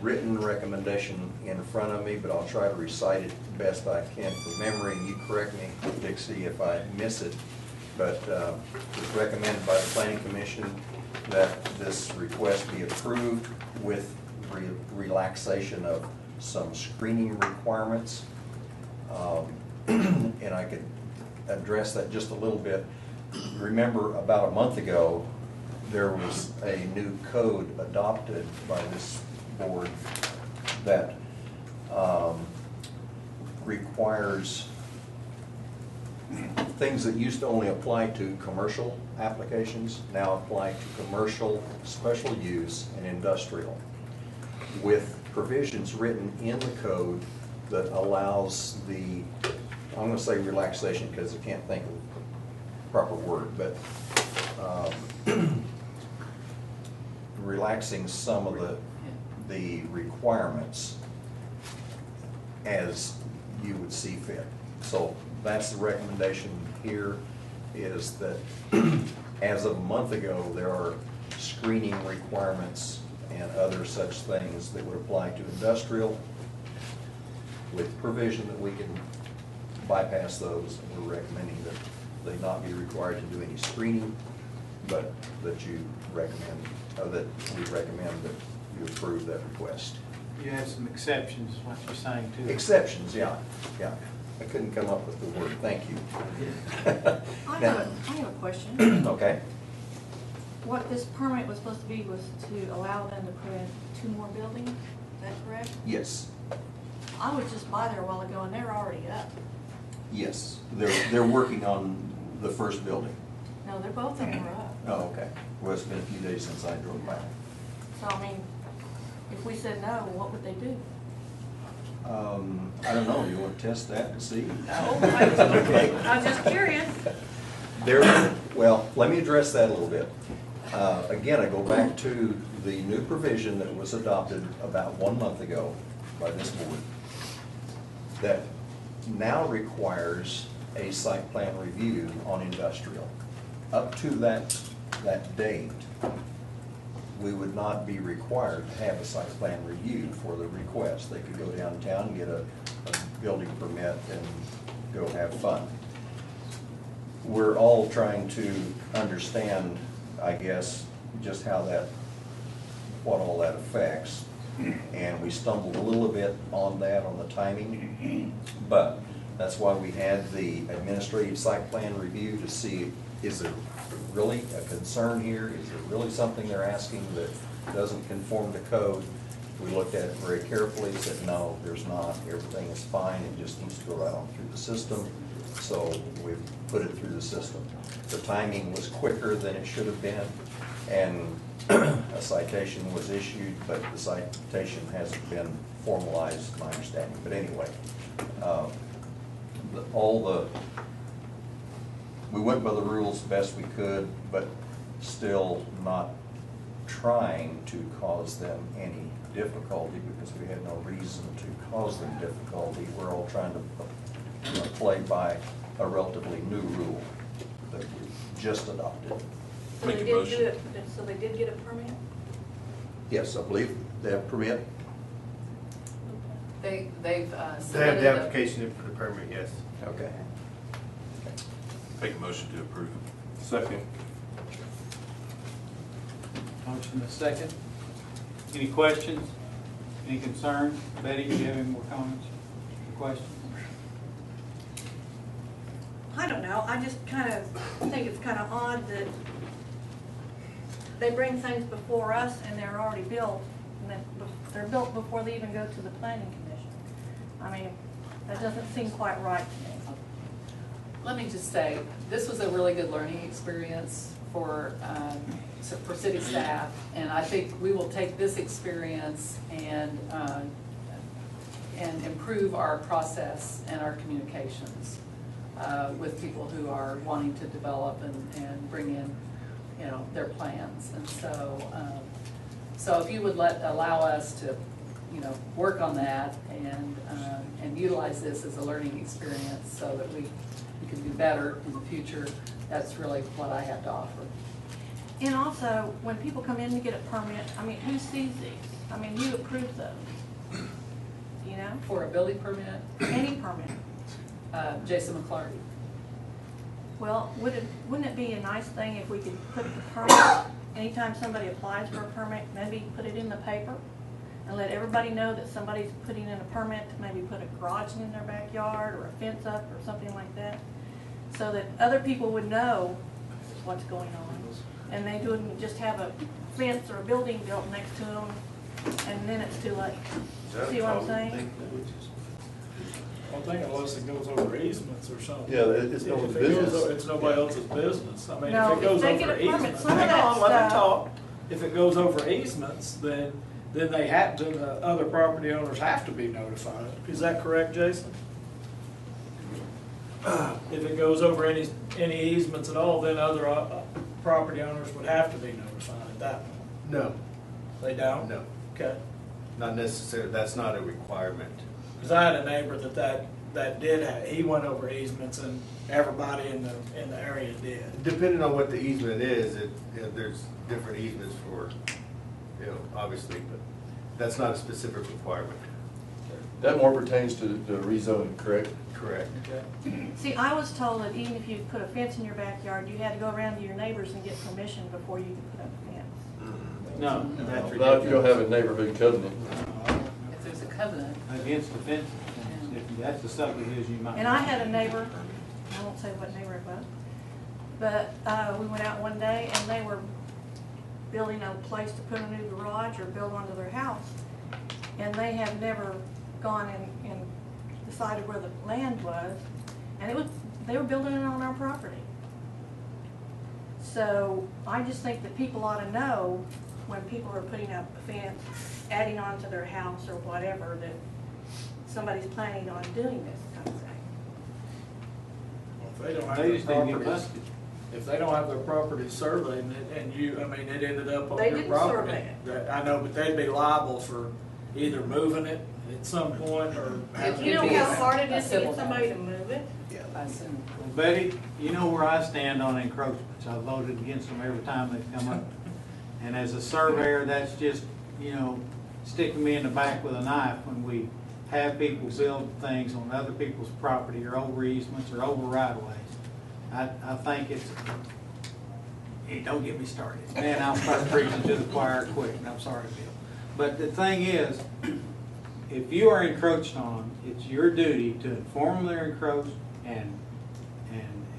written recommendation in front of me, but I'll try to recite it best I can from memory, and you correct me, Dixie, if I miss it. But it's recommended by the Planning Commission that this request be approved with relaxation of some screening requirements. And I could address that just a little bit. Remember, about a month ago, there was a new code adopted by this board that requires things that used to only apply to commercial applications now apply to commercial, special use, and industrial, with provisions written in the code that allows the, I'm going to say relaxation because I can't think of the proper word, but relaxing some of the requirements as you would see fit. So that's the recommendation here, is that as of a month ago, there are screening requirements and other such things that would apply to industrial, with provision that we can bypass those, and we're recommending that they not be required to do any screening, but that you recommend, that we recommend that you approve that request. You have some exceptions, is what you're saying too. Exceptions, yeah. I couldn't come up with the word, thank you. I have a question. Okay. What this permit was supposed to be was to allow them to put in 2 more buildings, is that correct? Yes, I was just by there a while ago and they're already up. yes. They're working on the first building. No, they're both of them are up. Oh, okay. Well, it's been a few days since I drove by. So, I mean, if we said no, what would they do? I don't know, you want to test that and see? I was just curious. Well, let me address that a little bit. Again, I go back to the new provision that was adopted about 1 month ago by this board that now requires a site plan review on industrial. Up to that date, we would not be required to have a site plan review for the request. They could go downtown, get a building permit, and go have fun. We're all trying to understand, I guess, just how what all that affects. And we stumbled a little bit on that, on the timing, but that's why we had the administrative site plan review to see, is there really a concern here? Is there really something they're asking that doesn't conform to code? We looked at it very carefully, said no, there's not, everything is fine, it just needs to go right on through the system. So we've put it through the system. The timing was quicker than it should have been, and a citation was issued, but the citation hasn't been formalized, my understanding. But anyway, we went by the rules the best we could, but still not trying to cause them any difficulty because we had no reason to cause them difficulty. We're all trying to play by a relatively new rule that we just adopted. So Make they a did motion. do it, so they did get a permit? Yes, I believe they have permit. They've They have submitted the a- application in for the permit, yes. Okay. Make a motion to approve. Second. Motion and a second. Any questions? Any concerns? Betty, do you have any more comments or questions? I don't know, I just kind of think it's kind of odd that they bring things before us and they're already built, and that they're built before they even go to the planning commission. I mean, that doesn't seem quite right to me. Let me just say, this was a really good learning experience for city staff, and I think we will take this experience and improve our process and our communications with people who are wanting to develop and bring in, their plans. And so if you would allow us to, work on that and utilize this as a learning experience so that we can do better in the future, that's really what I have to offer. And also, when people come in to get a permit, I mean, who sees these? I mean, you approve those, For a building permit, any permit. Jason McClarty. Well, wouldn't it be a nice thing if we could put the permit, anytime somebody applies for a permit, maybe put it in the paper and let everybody know that somebody's putting in a permit to maybe put a garage in their backyard or a fence up or something like that, so that other people would know what's going on. And they wouldn't just have a fence or a building built next to them, and then it's too late. See what I'm saying? thing unless it goes over easements or something. Yeah, it's If nobody's it goes business. over- It's nobody else's business. I mean, No, if it goes if they get over a permit, easements, some of hang that on, let me stuff- talk. If it goes over easements, then they have, then the other property owners have to be notified. Is that correct, Jason? If it goes over any easements at all, then other property owners would have to be notified at that point. No, They don't? no, Okay. not necessarily, that's not a requirement. Because I had a neighbor that did, he went over easements and everybody in the area did. Depending on what the easement is, there's different easements for, obviously, but that's not a specific requirement. That more pertains to the rezoning, correct? Correct. Okay. See, I was told that even if you put a fence in your backyard, you had to go around to your neighbors and get permission before you could put up a fence. No, that's Not if you don't ridiculous. have a neighborhood covenant. If there's a covenant. Against the fence, if that's the subdivision you might. And I had a neighbor, I won't say what neighbor it was, but we went out one day and they were building a place to put a new garage or build onto their house. And they have never gone and decided where the land was. And they were building it on our property. So I just think that people ought to know when people are putting up a fence, adding on to their house or whatever, that somebody's planning on doing this kind of thing. If they don't have They their just didn't get properties, busted. if they don't have their property surveyed and you, I mean, it ended up on They your didn't property. survey it. I know, but they'd be liable for either moving it at some point or having. You know it- how hard it is to Civil get somebody to move it? I assume. Well, Betty, you know where I stand on encroachments. I voted against them every time they come up. And as a surveyor, that's just, sticking me in the back with a knife when we have people build things on other people's property or over easements or over right-of-ways. I think hey, don't get me started. Man, I'll start preaching to the choir quick, and I'm sorry, Bill. But the thing is, if you are encroached on, it's your duty to inform them they're encroached, and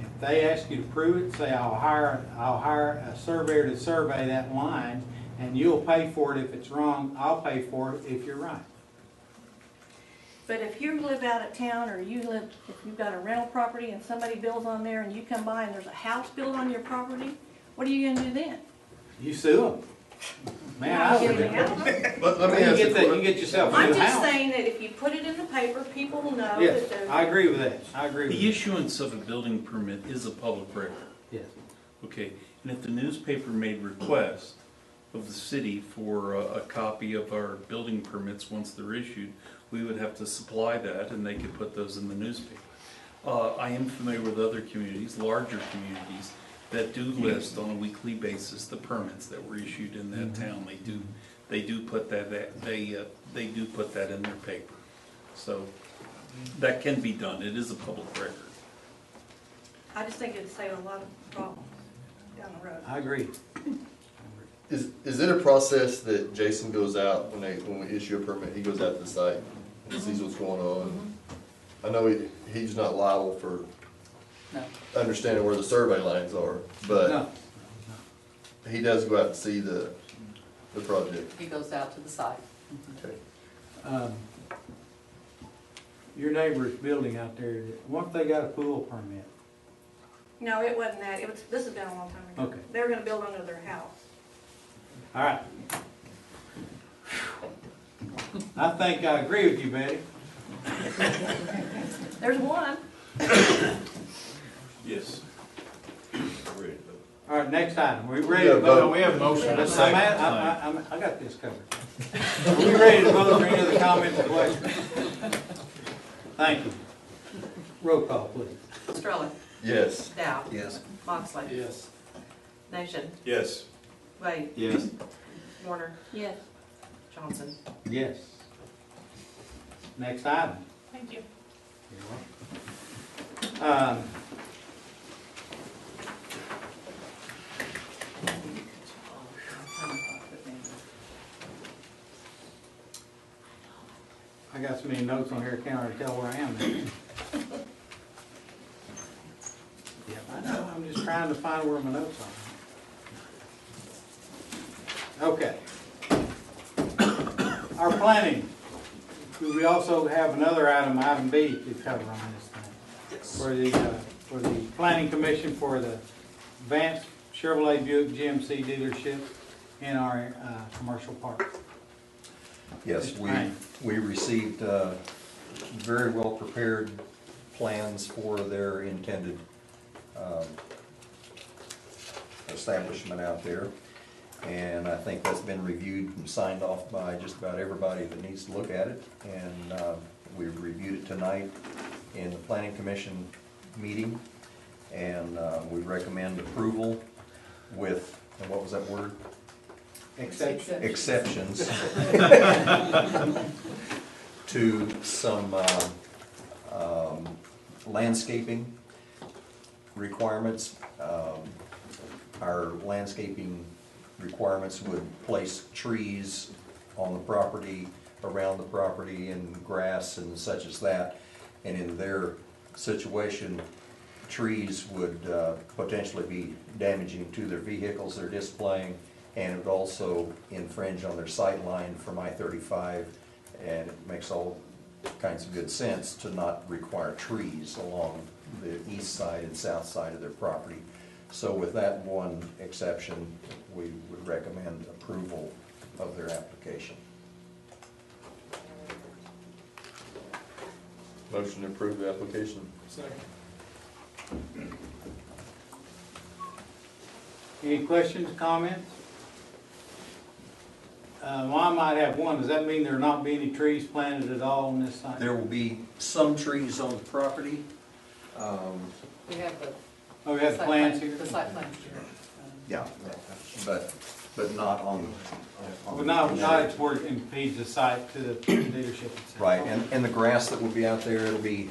if they ask you to prove it, say, I'll hire a surveyor to survey that line, and you'll pay for it if it's wrong, I'll pay for it if you're right. But if you live out of town or if you've got a rental property and somebody builds on there and you come by and there's a house built on your property, what are you gonna do then? You sue them. Man, I You're would. not getting the house. Let me You ask get you that, you get yourself a I'm new just house. saying that if you put it in the paper, people will know Yes, that there's. I agree with that. I agree with The that. issuance of a building permit is a public record. Yes. Okay, and if the newspaper made request of the city for a copy of our building permits once they're issued, we would have to supply that and they could put those in the newspaper. I am familiar with other communities, larger communities, that do list on a weekly basis the permits that were issued in that town. They do put that, they do put that in their paper. So that can be done. It is a public record. I just think it'd save a lot of problems down the road. I agree. Is it a process that Jason goes out when we issue a permit, he goes out to the site and sees what's going on? I know he's not liable for No. understanding where the survey lines are, but No. he does go out and see the project. He goes out to the site. Okay. Your neighbor's building out there, what if they got a pool permit? No, it wasn't that. This has been a long time ago. Okay. They were gonna build under their house. All right. I think I agree with you, Betty. There's one. Yes. All right, next item. We ready to vote? We have a motion and a I'm at- second. I got this covered. Are we ready to vote for any other comments or questions? Thank you. Roll call, please. Sterling. Yes. Dow. Yes. Moxley. Yes. Nation. Yes. Wade. Yes. Warner. Yes. Johnson. Yes. Next item. Thank you. You're welcome. I got so many notes on here, I can't hardly tell where I am now. Yep, I know, I'm just trying to find where my notes are. Okay. Our planning, do we also have another item B, to cover on this thing. Yes. For the planning commission for the Vance Chevrolet Buick GMC dealership in our commercial park. Yes, Right. we received very well prepared plans for their intended establishment out there. And I think that's been reviewed and signed off by just about everybody that needs to look at it. And we reviewed it tonight in the planning commission meeting. And we recommend approval with, and what was that word? Exceptions to some landscaping requirements. Our landscaping requirements would place trees on the property, around the property, and grass and such as that. And in their situation, trees would potentially be damaging to their vehicles they're displaying, and it would also infringe on their sight line from I-35, and it makes all kinds of good sense to not require trees along the east side and south side of their property. So with that one exception, we would recommend approval of their application. Motion to approve the application. Second. Any questions, comments? Well, I might have one. Does that mean there'll not be any trees planted at all on this site? There will be some trees on the property. We have the. Oh, we have the site plans plan- here? The site plans here. Yeah, but not on. Well, not where it impedes the site to the dealership itself. Right, and the grass that will be out there, it'll be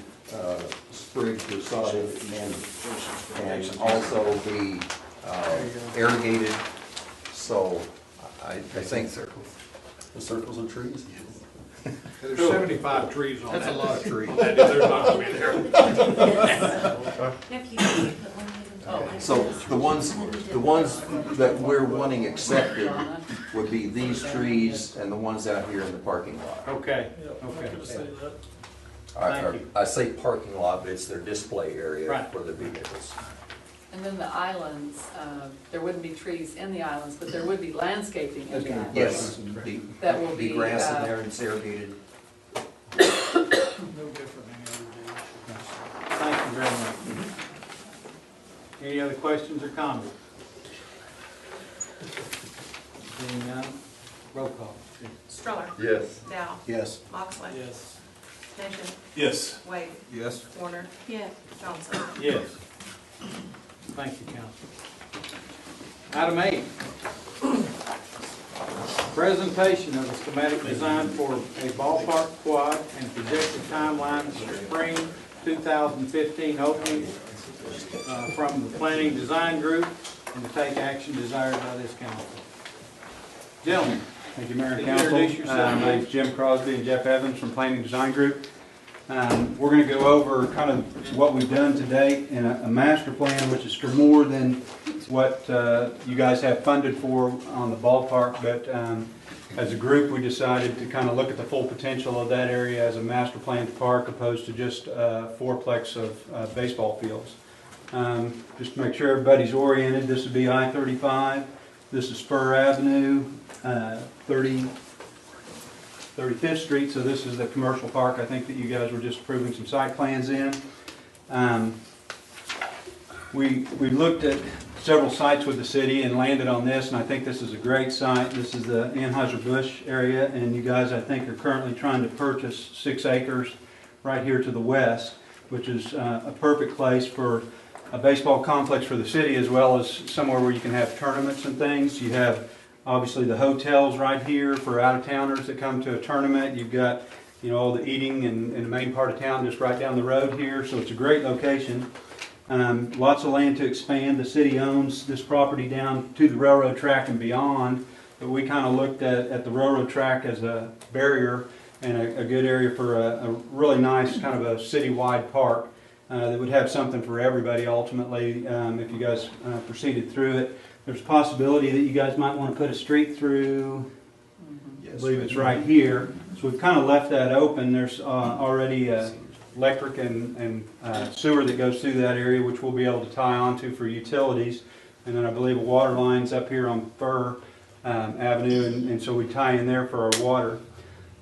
sprigged or sodded and also be irrigated. So I think the circles of trees. There's 75 trees on that. That's a lot of trees. They're not gonna be there. So the ones that we're wanting accepted would be these trees and the ones out here in the parking lot. Okay, Yeah, okay. I could say that. Thank you. I say parking lot, but it's their display area Right. for the vehicles. And then the islands, there wouldn't be trees in the islands, but there would be landscaping in the islands. Yes, That will be be, grass in there and it's irrigated. No different than the other dealerships. Thank you very much. Any other questions or comments? Seeing none, roll call. Stroller, Yes. Dow, Yes. Moxley, Yes. Nation, Yes. Wade, Yes. Warner, Yes. Johnson. Yes. Thank you, Council. Item 8. Presentation of the schematic design for a ballpark quad and projected timeline for spring 2015 opening from the planning design group and to take action desired by this council. Gentlemen. Thank you, Mayor and Can you Council. introduce yourself, My name is Jim Crosby and Jeff Evans from Planning Design Group. We're going to go over kind of what we've done to date in a master plan, which is for more than what you guys have funded for on the ballpark. But as a group, we decided to kind of look at the full potential of that area as a master planned park opposed to just a fourplex of baseball fields. Just to make sure everybody's oriented, this would be I-35. This is Spur Avenue, 35th Street, so this is the commercial park I think that you guys were just approving some site plans in. We looked at several sites with the city and landed on this, and I think this is a great site. This is the Anheuser-Busch area, and you guys, I think, are currently trying to purchase 6 acres right here to the west, which is a perfect place for a baseball complex for the city, as well as somewhere where you can have tournaments and things. You have obviously the hotels right here for out-of-towners that come to a tournament. You've got, you know, all the eating in the main part of town just right down the road here, so it's a great location. Lots of land to expand. The city owns this property down to the railroad track and beyond, but we kind of looked at the railroad track as a barrier and a good area for a really nice kind of a city-wide park that would have something for everybody ultimately if you guys proceeded through it. There's a possibility that you guys might want to put a street through. I believe it's right here. So we've kind of left that open. There's already electric and sewer that goes through that area, which we'll be able to tie onto for utilities. And then I believe a water line's up here on Fur Avenue, and so we tie in there for our water.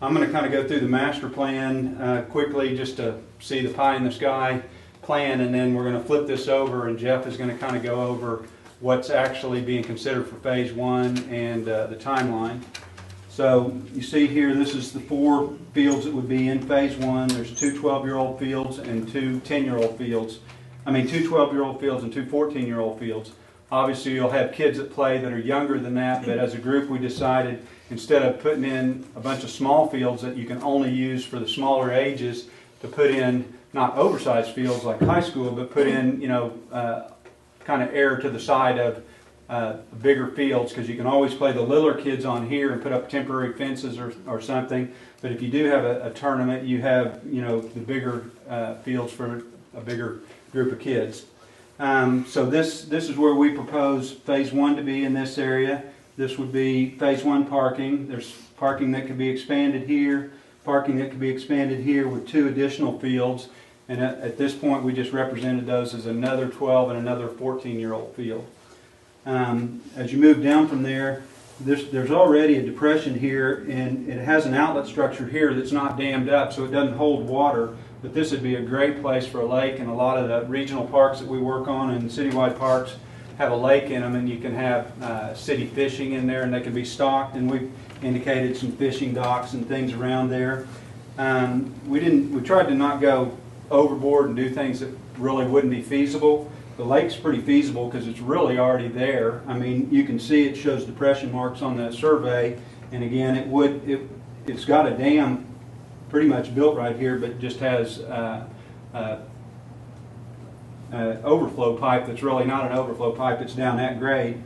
I'm going to kind of go through the master plan quickly just to see the pie in the sky plan, and then we're going to flip this over, and Jeff is going to kind of go over what's actually being considered for phase one and the timeline. So you see here, this is the 4 fields that would be in phase one. There's 2 12-year-old fields and 2 10-year-old fields. I mean 2 12-year-old fields and 2 14-year-old fields. Obviously you'll have kids that play that are younger than that, but as a group we decided instead of putting in a bunch of small fields that you can only use for the smaller ages, to put in not oversized fields like high school, but put in, you know, kind of err to the side of bigger fields, because you can always play the littler kids on here and put up temporary fences or something. But if you do have a tournament, you have, you know, the bigger fields for a bigger group of kids. So this is where we propose phase one to be in this area. This would be phase one parking. There's parking that could be expanded here, parking that could be expanded here with 2 additional fields. And at this point, we just represented those as another 12 and another 14-year-old field. As you move down from there, there's already a depression here, and it has an outlet structure here that's not dammed up, so it doesn't hold water. But this would be a great place for a lake, and a lot of the regional parks that we work on and citywide parks have a lake in them, and you can have city fishing in there, and they can be stocked. And we've indicated some fishing docks and things around there. We tried to not go overboard and do things that really wouldn't be feasible. The lake's pretty feasible because it's really already there. I mean, you can see it shows depression marks on the survey, and again, it's got a dam pretty much built right here, but it just has overflow pipe that's really not an overflow pipe, it's down that grade.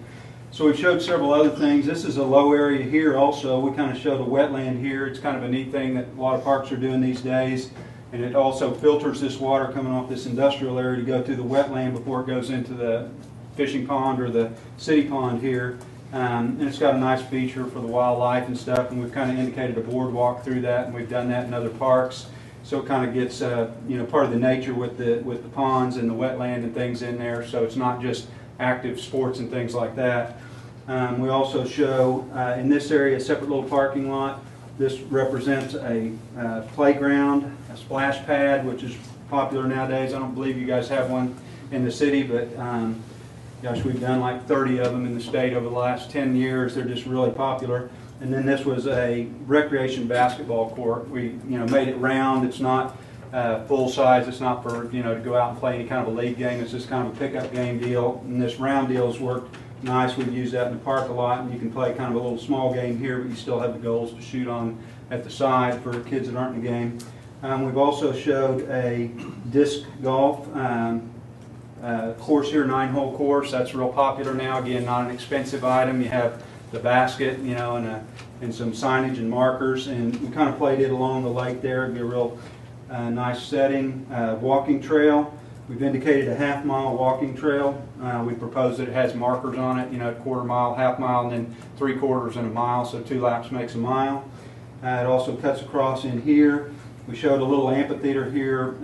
So we've showed several other things. This is a low area here also. We kind of showed a wetland here. It's kind of a neat thing that a lot of parks are doing these days. And it also filters this water coming off this industrial area to go through the wetland before it goes into the fishing pond or the city pond here. And it's got a nice feature for the wildlife and stuff, and we've kind of indicated a boardwalk through that, and we've done that in other parks. So it kind of gets part of the nature with the ponds and the wetland and things in there, so it's not just active sports and things like that. We also show in this area a separate little parking lot. This represents a playground, a splash pad, which is popular nowadays. I don't believe you guys have one in the city, but gosh, we've done like 30 of them in the state over the last 10 years. They're just really popular. And then this was a recreation basketball court. We made it round. It's not full size. It's not for to go out and play any kind of a league game. It's just kind of a pickup game deal. And this round deal has worked nice. We've used that in the park a lot, and you can play kind of a little small game here, but you still have the goals to shoot on at the side for kids that aren't in the game. We've also showed a disc golf course here, 9-hole course. That's real popular now. Again, not an expensive item. You have the basket, and some signage and markers, and we kind of played it along the lake there. It'd be a real nice setting. Walking trail. We've indicated a half-mile walking trail. We proposed that it has markers on it, a quarter mile, half mile, and then 3/4 and a mile, so 2 laps makes a mile. It also cuts across in here. We showed a little amphitheater here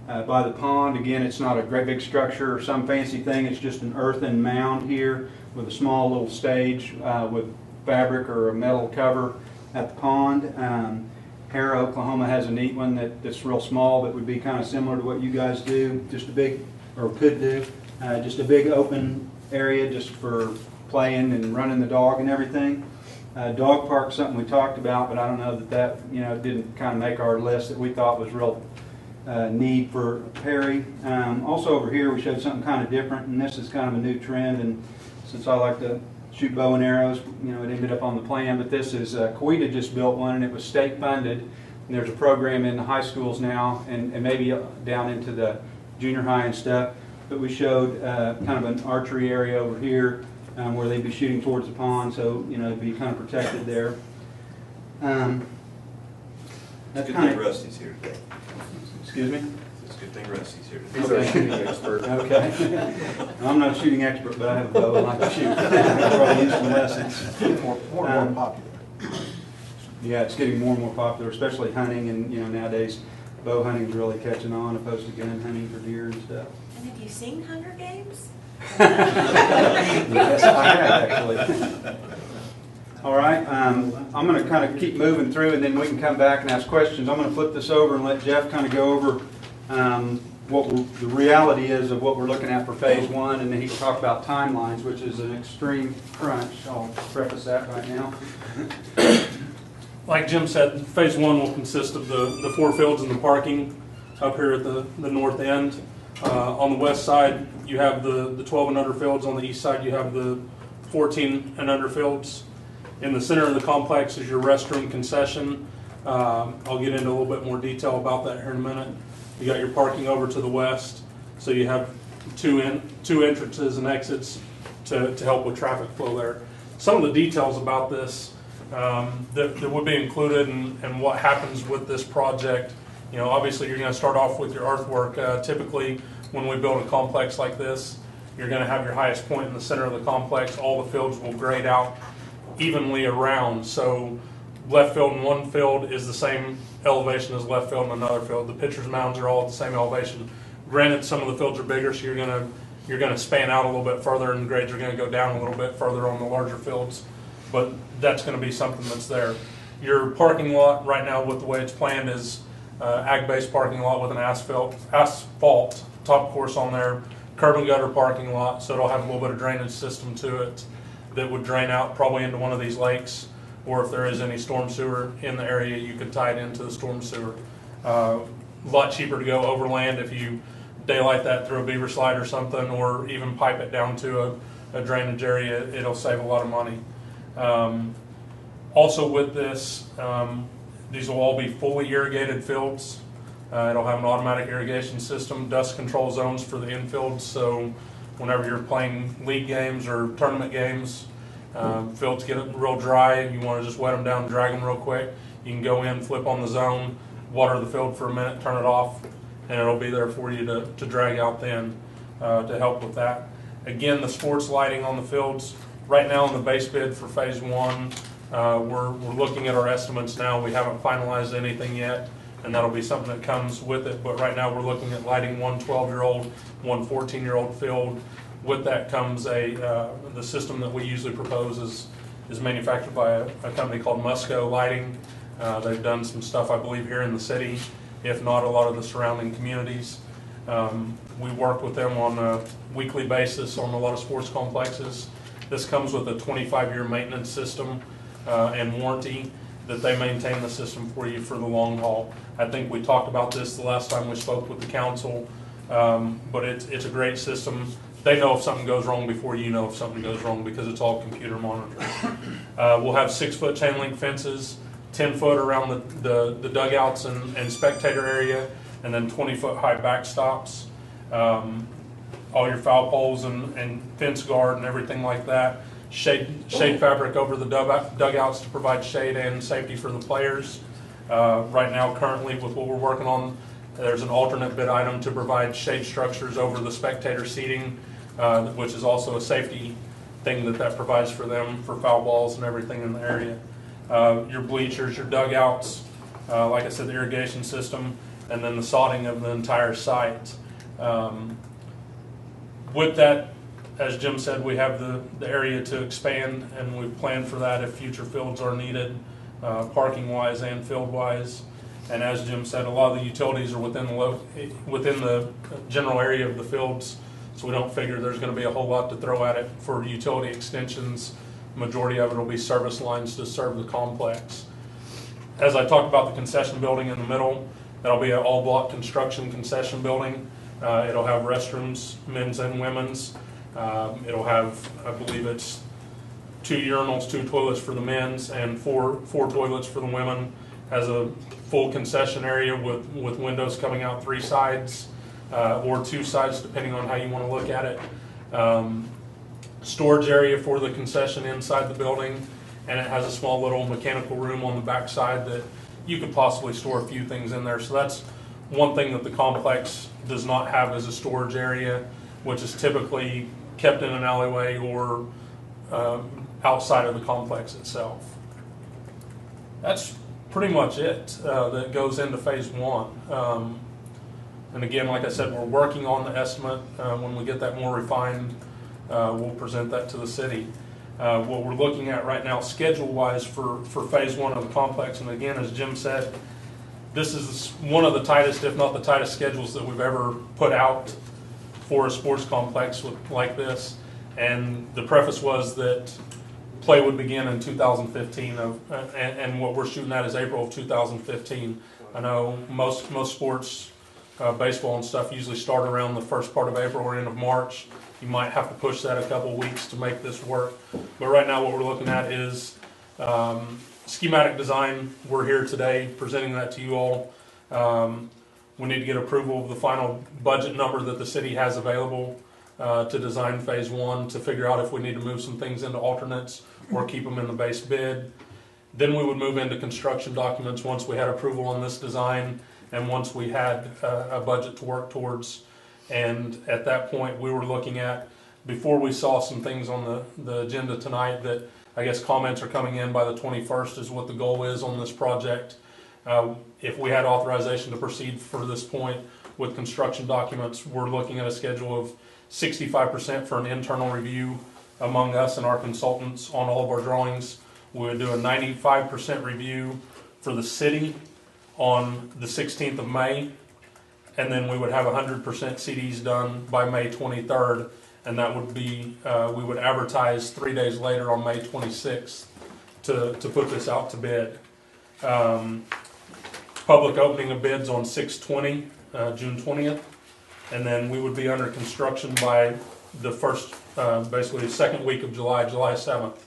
by the pond. Again, it's not a great big structure or some fancy thing. It's just an earthen mound here with a small little stage with fabric or a metal cover at the pond. Hara, Oklahoma has a neat one that's real small that would be kind of similar to what you guys do, just a big, or could do, just a big open area just for playing and running the dog and everything. Dog park, something we talked about, but I don't know that didn't kind of make our list that we thought was real need for Perry. Also over here we showed something kind of different, and this is kind of a new trend, and since I like to shoot bow and arrows, it ended up on the plan, but this is, Coweta just built one, and it was state funded, and there's a program in the high schools now, and maybe down into the junior high and stuff, but we showed kind of an archery area over here where they'd be shooting towards the pond, so, it'd be kind of protected there. That's good thing Rusty's here today. Excuse me? It's a good thing Rusty's here today. He's our shooting expert. Okay. I'm not a shooting expert, but I have a bow and I like to shoot. I've probably used some lessons. More popular. yeah, it's getting more and more popular, especially hunting, and, nowadays bow hunting's really catching on opposed to gun hunting for deer and stuff. And have you seen Hunger Games? Yes, I have, actually. All right, I'm going to kind of keep moving through, and then we can come back and ask questions. I'm going to flip this over and let Jeff kind of go over the reality is of what we're looking at for phase one, and then he can talk about timelines, which is an extreme crunch. I'll preface that right now. Like Jim said, phase one will consist of the 4 fields and the parking up here at the north end. On the west side, you have the 12 and under fields. On the east side, you have the 14 and under fields. In the center of the complex is your restroom concession. I'll get into a little bit more detail about that here in a minute. You got your parking over to the west, so you have two entrances and exits to help with traffic flow there. Some of the details about this that would be included and what happens with this project. Obviously you're going to start off with your earthwork. Typically, when we build a complex like this, you're going to have your highest point in the center of the complex. All the fields will grade out evenly around. So left field in one field is the same elevation as left field in another field. The pitcher's mounds are all at the same elevation. Granted, some of the fields are bigger, so you're going to span out a little bit further, and grades are going to go down a little bit further on the larger fields. But that's going to be something that's there. Your parking lot right now, with the way it's planned, is ag-based parking lot with an asphalt top course on there, curb and gutter parking lot, so it'll have a little bit of drainage system to it that would drain out probably into one of these lakes, or if there is any storm sewer in the area, you could tie it into the storm sewer. A lot cheaper to go overland if you daylight that through a beaver slide or something, or even pipe it down to a drainage area. It'll save a lot of money. Also with this, these will all be fully irrigated fields. It'll have an automatic irrigation system, dust control zones for the infield, so whenever you're playing league games or tournament games, fields get real dry and you want to just wet them down and drag them real quick, you can go in, flip on the zone, water the field for a minute, turn it off, and it'll be there for you to drag out then to help with that. Again, the sports lighting on the fields, right now in the base bid for phase one, we're looking at our estimates now. We haven't finalized anything yet, and that'll be something that comes with it. But right now we're looking at lighting one 12-year-old, one 14-year-old field. With that comes the system that we usually propose is manufactured by a company called Musco Lighting. They've done some stuff, I believe, here in the city, if not a lot of the surrounding communities. We work with them on a weekly basis on a lot of sports complexes. This comes with a 25-year maintenance system and warranty that they maintain the system for you for the long haul. I think we talked about this the last time we spoke with the council, but it's a great system. They know if something goes wrong before you know if something goes wrong because it's all computer monitored. We'll have 6-foot chain link fences, 10-foot around the dugouts and spectator area, and then 20-foot high backstops. All your foul poles and fence guard and everything like that. Shade fabric over the dugouts to provide shade and safety for the players. Right now, currently, with what we're working on, there's an alternate bid item to provide shade structures over the spectator seating, which is also a safety thing that provides for them for foul balls and everything in the area. Your bleachers, your dugouts, like I said, the irrigation system, and then the sodding of the entire site. With that, as Jim said, we have the area to expand, and we've planned for that if future fields are needed, parking-wise and field-wise. And as Jim said, a lot of the utilities are within the general area of the fields, so we don't figure there's going to be a whole lot to throw at it for utility extensions. Majority of it will be service lines to serve the complex. As I talked about the concession building in the middle, that'll be an all-block construction concession building. It'll have restrooms, men's and women's. It'll have, I believe it's 2 urinals, 2 toilets for the men's, and four toilets for the women. Has a full concession area with windows coming out 3 sides or 2 sides, depending on how you want to look at it. Storage area for the concession inside the building, and it has a small little mechanical room on the back side that you could possibly store a few things in there. So that's one thing that the complex does not have as a storage area, which is typically kept in an alleyway or outside of the complex itself. That's pretty much it that goes into phase one. And again, like I said, we're working on the estimate. When we get that more refined, we'll present that to the city. What we're looking at right now, schedule-wise, for phase one of the complex, and again, as Jim said, this is one of the tightest, if not the tightest schedules that we've ever put out for a sports complex like this. And the preface was that play would begin in 2015, and what we're shooting at is April of 2015. I know most sports, baseball and stuff, usually start around the first part of April or end of March. You might have to push that a couple weeks to make this work. But right now what we're looking at is schematic design. We're here today presenting that to you all. We need to get approval of the final budget number that the city has available to design phase one, to figure out if we need to move some things into alternates or keep them in the base bid. Then we would move into construction documents once we had approval on this design and once we had a budget to work towards. And at that point, we were looking at, before we saw some things on the agenda tonight, that I guess comments are coming in by the 21st is what the goal is on this project. If we had authorization to proceed for this point with construction documents, we're looking at a schedule of 65% for an internal review among us and our consultants on all of our drawings. We would do a 95% review for the city on the 16th of May, and then we would have 100% CDs done by May 23rd, and that would be, we would advertise 3 days later on May 26th to put this out to bid. Public opening of bids on 6/20, June 20th, and then we would be under construction by the first, basically the second week of July, July 7th,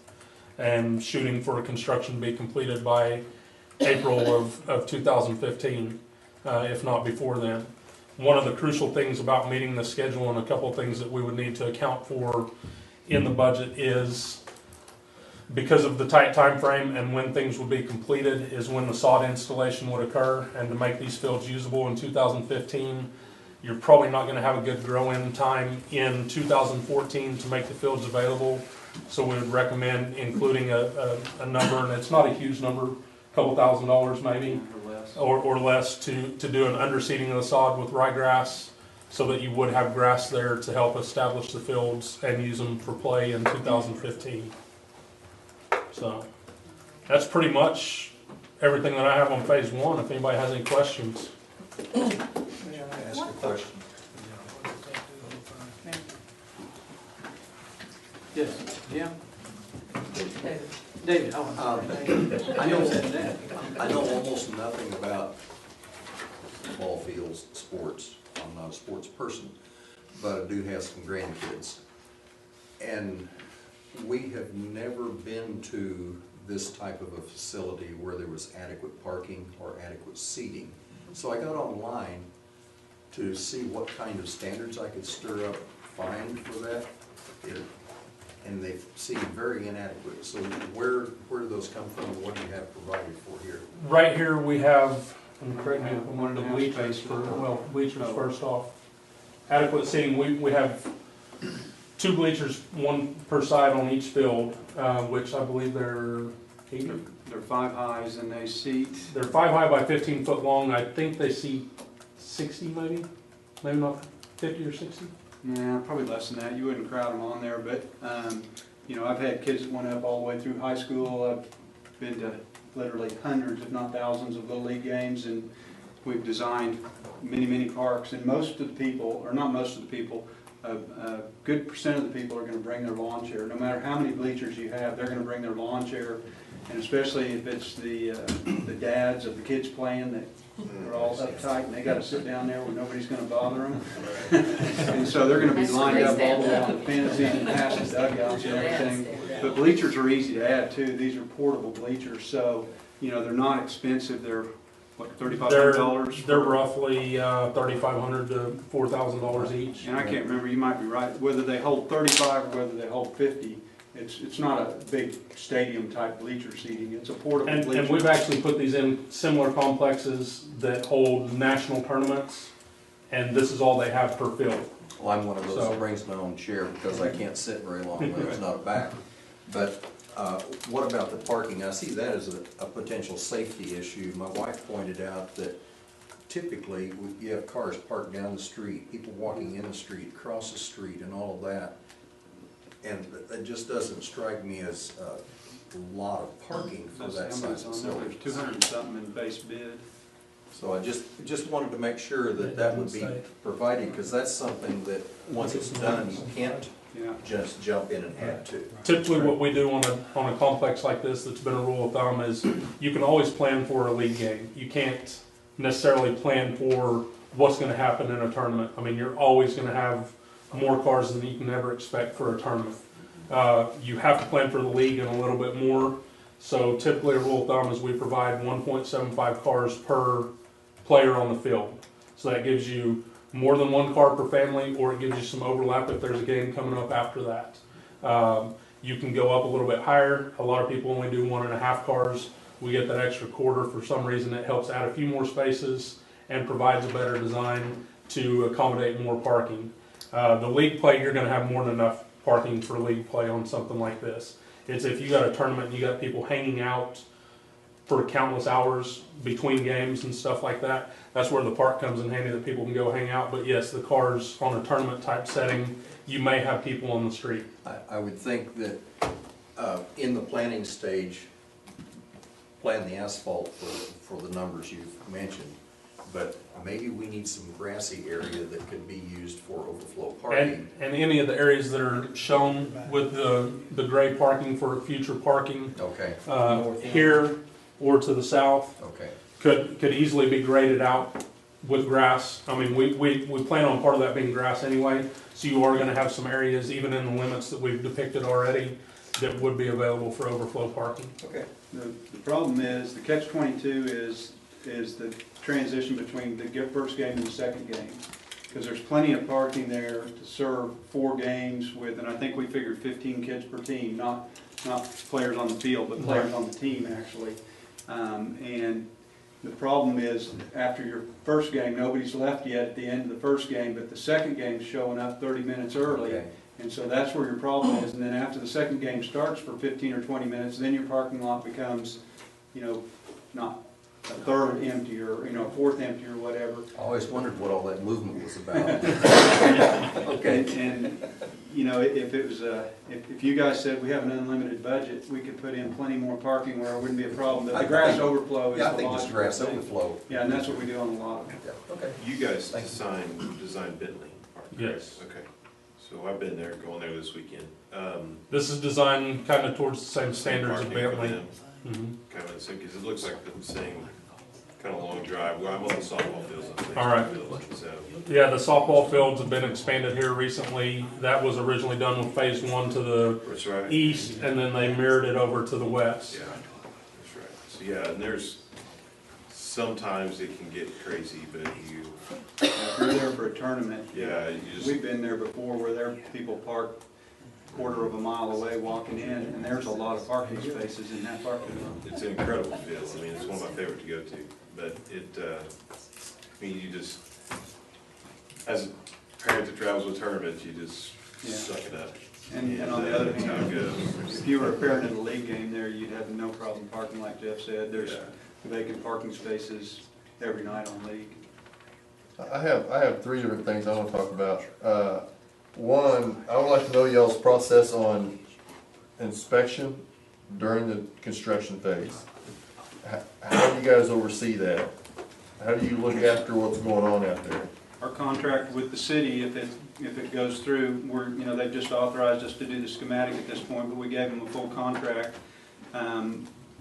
and shooting for construction to be completed by April of 2015, if not before then. One of the crucial things about meeting the schedule, and a couple of things that we would need to account for in the budget, is because of the tight time frame and when things would be completed is when the sod installation would occur. And to make these fields usable in 2015, you're probably not going to have a good grow-in time in 2014 to make the fields available. So we would recommend including a number, and it's not a huge number, a couple $1,000 maybe, or less, to do an underseeding of the sod with ryegrass, so that you would have grass there to help establish the fields and use them for play in 2015. So that's pretty much everything that I have on phase one. If anybody has any questions. May I ask a question? Yes, Jim? David. David, I know almost nothing about ball fields, sports. I'm not a sports person, but I do have some grandkids. And we have never been to this type of a facility where there was adequate parking or adequate seating. So I got online to see what kind of standards I could stir up, find for that. And they seem very inadequate. So where do those come from, and what do you have provided for here? Right here we have, and correct me if I'm one of the bleachers first off. Adequate seating, we have 2 bleachers, 1 per side on each field, which I believe they're 80. They're 5 highs and they seat. They're 5 high by 15 foot long. I think they seat 60 maybe not 50 or 60. Yeah, probably less than that. You wouldn't crowd them on there, but, you know, I've had kids that went up all the way through high school. I've been to literally hundreds, if not thousands, of Little League games, and we've designed many, many parks. And most of the people, or not most of the people, a good percent of the people are going to bring their lawn chair. No matter how many bleachers you have, they're going to bring their lawn chair. And especially if it's the dads of the kids playing that are all uptight and they got to sit down there where nobody's going to bother them. And so they're going to be lined up all the way out the fences and past the dugouts and everything. But bleachers are easy to add too. These are portable bleachers, so you know they're not expensive. They're what, $3,500? They're roughly $3,500 to $4,000 each. And I can't remember. You might be right. Whether they hold 35 or whether they hold 50. It's not a big stadium type bleacher seating. It's a portable bleacher. And we've actually put these in similar complexes that hold national tournaments, and this is all they have per field. Well, I'm one of those that brings my own chair because I can't sit very long when there's not a back. But What about the parking? I see that as a potential safety issue. My wife pointed out that typically you have cars parked down the street, people walking in the street, across the street, and all of that. And it just doesn't strike me as a lot of parking for that size facility. There's 200 and something in base bid. So I just wanted to make sure that that would be provided, because that's something that, once it's done, you can't just jump in and add to. Typically, what we do on a complex like this, that's been a rule of thumb, is you can always plan for a league game. You can't necessarily plan for what's going to happen in a tournament. I mean, you're always going to have more cars than you can ever expect for a tournament. You have to plan for the league and a little bit more. So typically, a rule of thumb is we provide 1.75 cars per player on the field. So that gives you more than one car per family, or it gives you some overlap if there's a game coming up after that. You can go up a little bit higher. A lot of people only do 1.5 cars. We get that extra quarter. For some reason, it helps add a few more spaces and provides a better design to accommodate more parking. The league play, you're going to have more than enough parking for league play on something like this. It's if you got a tournament and you got people hanging out for countless hours between games and stuff like that, that's where the park comes in handy, that people can go hang out. But yes, the cars on a tournament type setting, you may have people on the street. I would think that in the planning stage, plan the asphalt for the numbers you've mentioned, but maybe we need some grassy area that could be used for overflow parking. And any of the areas that are shown with the gray parking for future parking, Okay. here or to the south, Okay. could easily be graded out with grass. I mean, we plan on part of that being grass anyway, so you are going to have some areas, even in the limits that we've depicted already, that would be available for overflow parking. Okay. The problem is, the catch-22 is the transition between the first game and the second game. Because there's plenty of parking there to serve 4 games with, and I think we figured 15 kids per team, not players on the field, but players on the team actually. And the problem is, after your first game, nobody's left yet at the end of the first game, but the second game's showing up 30 minutes early. Okay. And so that's where your problem is. And then after the second game starts for 15 or 20 minutes, then your parking lot becomes, not a third empty or, a fourth empty or whatever. I always wondered what all that movement was about. Okay. And if it was if you guys said we have an unlimited budget, we could put in plenty more parking where it wouldn't be a problem. But the grass overflow is Yeah, I the think it's logical grass thing. overflow. Yeah, and that's what we do on a lot of it. Yeah. Okay. You guys design Bentley Park? Yes. Okay. So I've been there, going there this weekend. This is designed kind of towards the same standards of Parking for Bentley. them, Mhm. Kind of the same, because it looks like the same kind of long drive. Well, I'm on the softball fields. All right. So, Yeah, the softball fields have been expanded here recently. That was originally done with phase 1 to the that's right. east, and then they mirrored it over to the west. Yeah, that's right. So, yeah, and there's, sometimes it can get crazy, but If you're there for a tournament, yeah, you just, we've been there before where there are people parked quarter of a mile away walking in, and there's a lot of parking spaces in that parking lot. it's an incredible field. I mean, it's one of my favorite to go to. But I mean, you just, as a parent that travels with tournaments, you just suck it up. And on the other that's how it hand, goes. if you were a parent in a league game there, you'd have no problem parking like Jeff said. There's vacant parking spaces every night on league. I have 3 different things I want to talk about. One, I would like to know y'all's process on inspection during the construction phase. How do you guys oversee that? How do you look after what's going on out there? Our contract with the city, if it goes through, they've just authorized us to do the schematic at this point, but we gave them a full contract.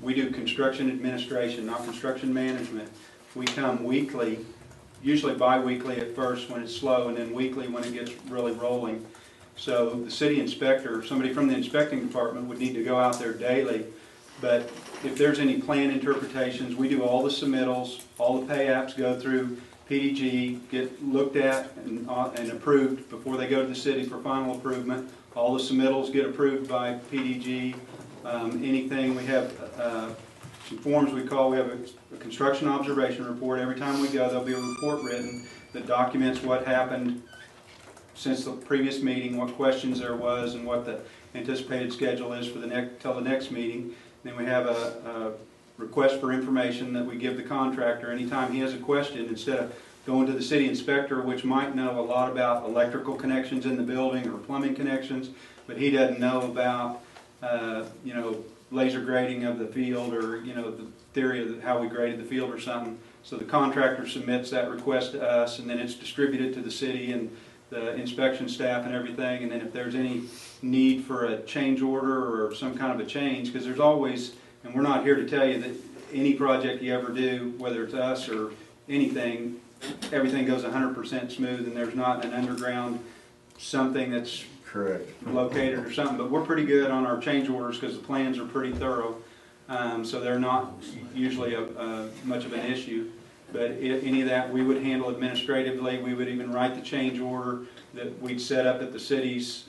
We do construction administration, not construction management. We come weekly, usually bi-weekly at first when it's slow, and then weekly when it gets really rolling. So the city inspector, somebody from the inspecting department would need to go out there daily. But if there's any plan interpretations, we do all the submittals, all the pay apps go through PDG, get looked at and approved before they go to the city for final approval. All the submittals get approved by PDG. Anything, we have some forms we have a construction observation report. Every time we go, there'll be a report written that documents what happened since the previous meeting, what questions there was and what the anticipated schedule is for till the next meeting. Then we have a request for information that we give the contractor anytime he has a question, instead of going to the city inspector, which might know a lot about electrical connections in the building or plumbing connections, but he doesn't know about, laser grading of the field, or, the theory of how we graded the field or something. So the contractor submits that request to us, and then it's distributed to the city and the inspection staff and everything. And then if there's any need for a change order or some kind of a change, because there's always, and we're not here to tell you that any project you ever do, whether it's us or anything, everything goes 100% smooth, and there's not an underground something that's Correct. located or something. But we're pretty good on our change orders because the plans are pretty thorough, so they're not usually much of an issue. But any of that we would handle administratively. We would even write the change order that we'd set up at the city's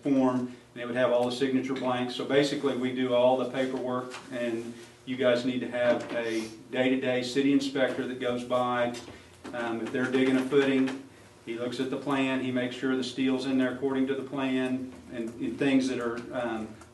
form, and it would have all the signature blanks. So basically we do all the paperwork, and you guys need to have a day-to-day city inspector that goes by. If they're digging a footing, he looks at the plan, he makes sure the steel's in there according to the plan, and things that are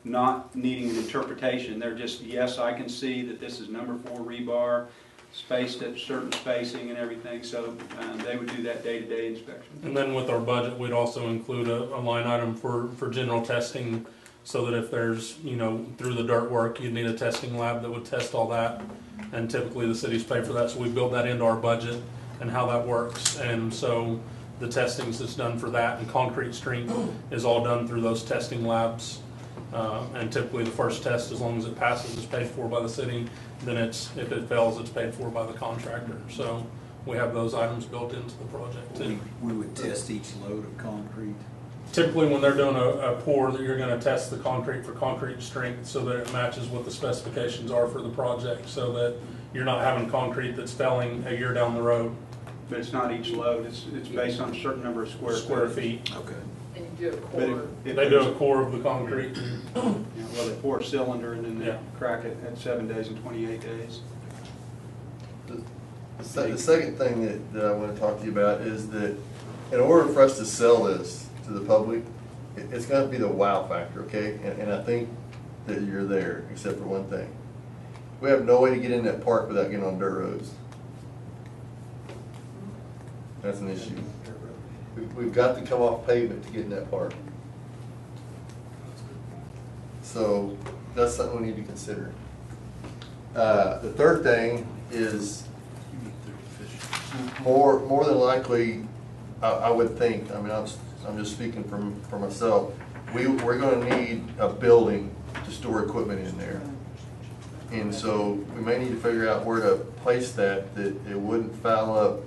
not needing an interpretation. They're just, yes, I can see that this is number 4 rebar, spaced at certain spacing and everything. So they would do that day-to-day inspection. And then with our budget, we'd also include a line item for general testing, so that if there's, through the dirt work, you'd need a testing lab that would test all that. And typically the cities pay for that, so we build that into our budget and how that works. And so the testings that's done for that, and concrete strength is all done through those testing labs. And typically the first test, as long as it passes, is paid for by the city. Then if it fails, it's paid for by the contractor. So we have those items built into the project too. We would test each load of concrete. Typically when they're doing a pour, that you're going to test the concrete for concrete strength so that it matches what the specifications are for the project, so that you're not having concrete that's failing a year down the road. But it's not each load, it's based on a certain number of square feet. Okay. And you do a But core. They do a core of the concrete. Well, they pour a cylinder and then they Yeah. crack it at 7 days and 28 days. The second thing that I want to talk to you about is that in order for us to sell this to the public, it's going to be the wow factor, okay? And I think that you're there, except for one thing. We have no way to get in that park without getting on dirt roads. That's an issue. We've got to come off pavement to get in that park. So that's something we need to consider. The third thing is more than likely, I would think, I mean, I'm just speaking for myself, we're going to need a building to store equipment in there. And so we may need to figure out where to place that it wouldn't foul up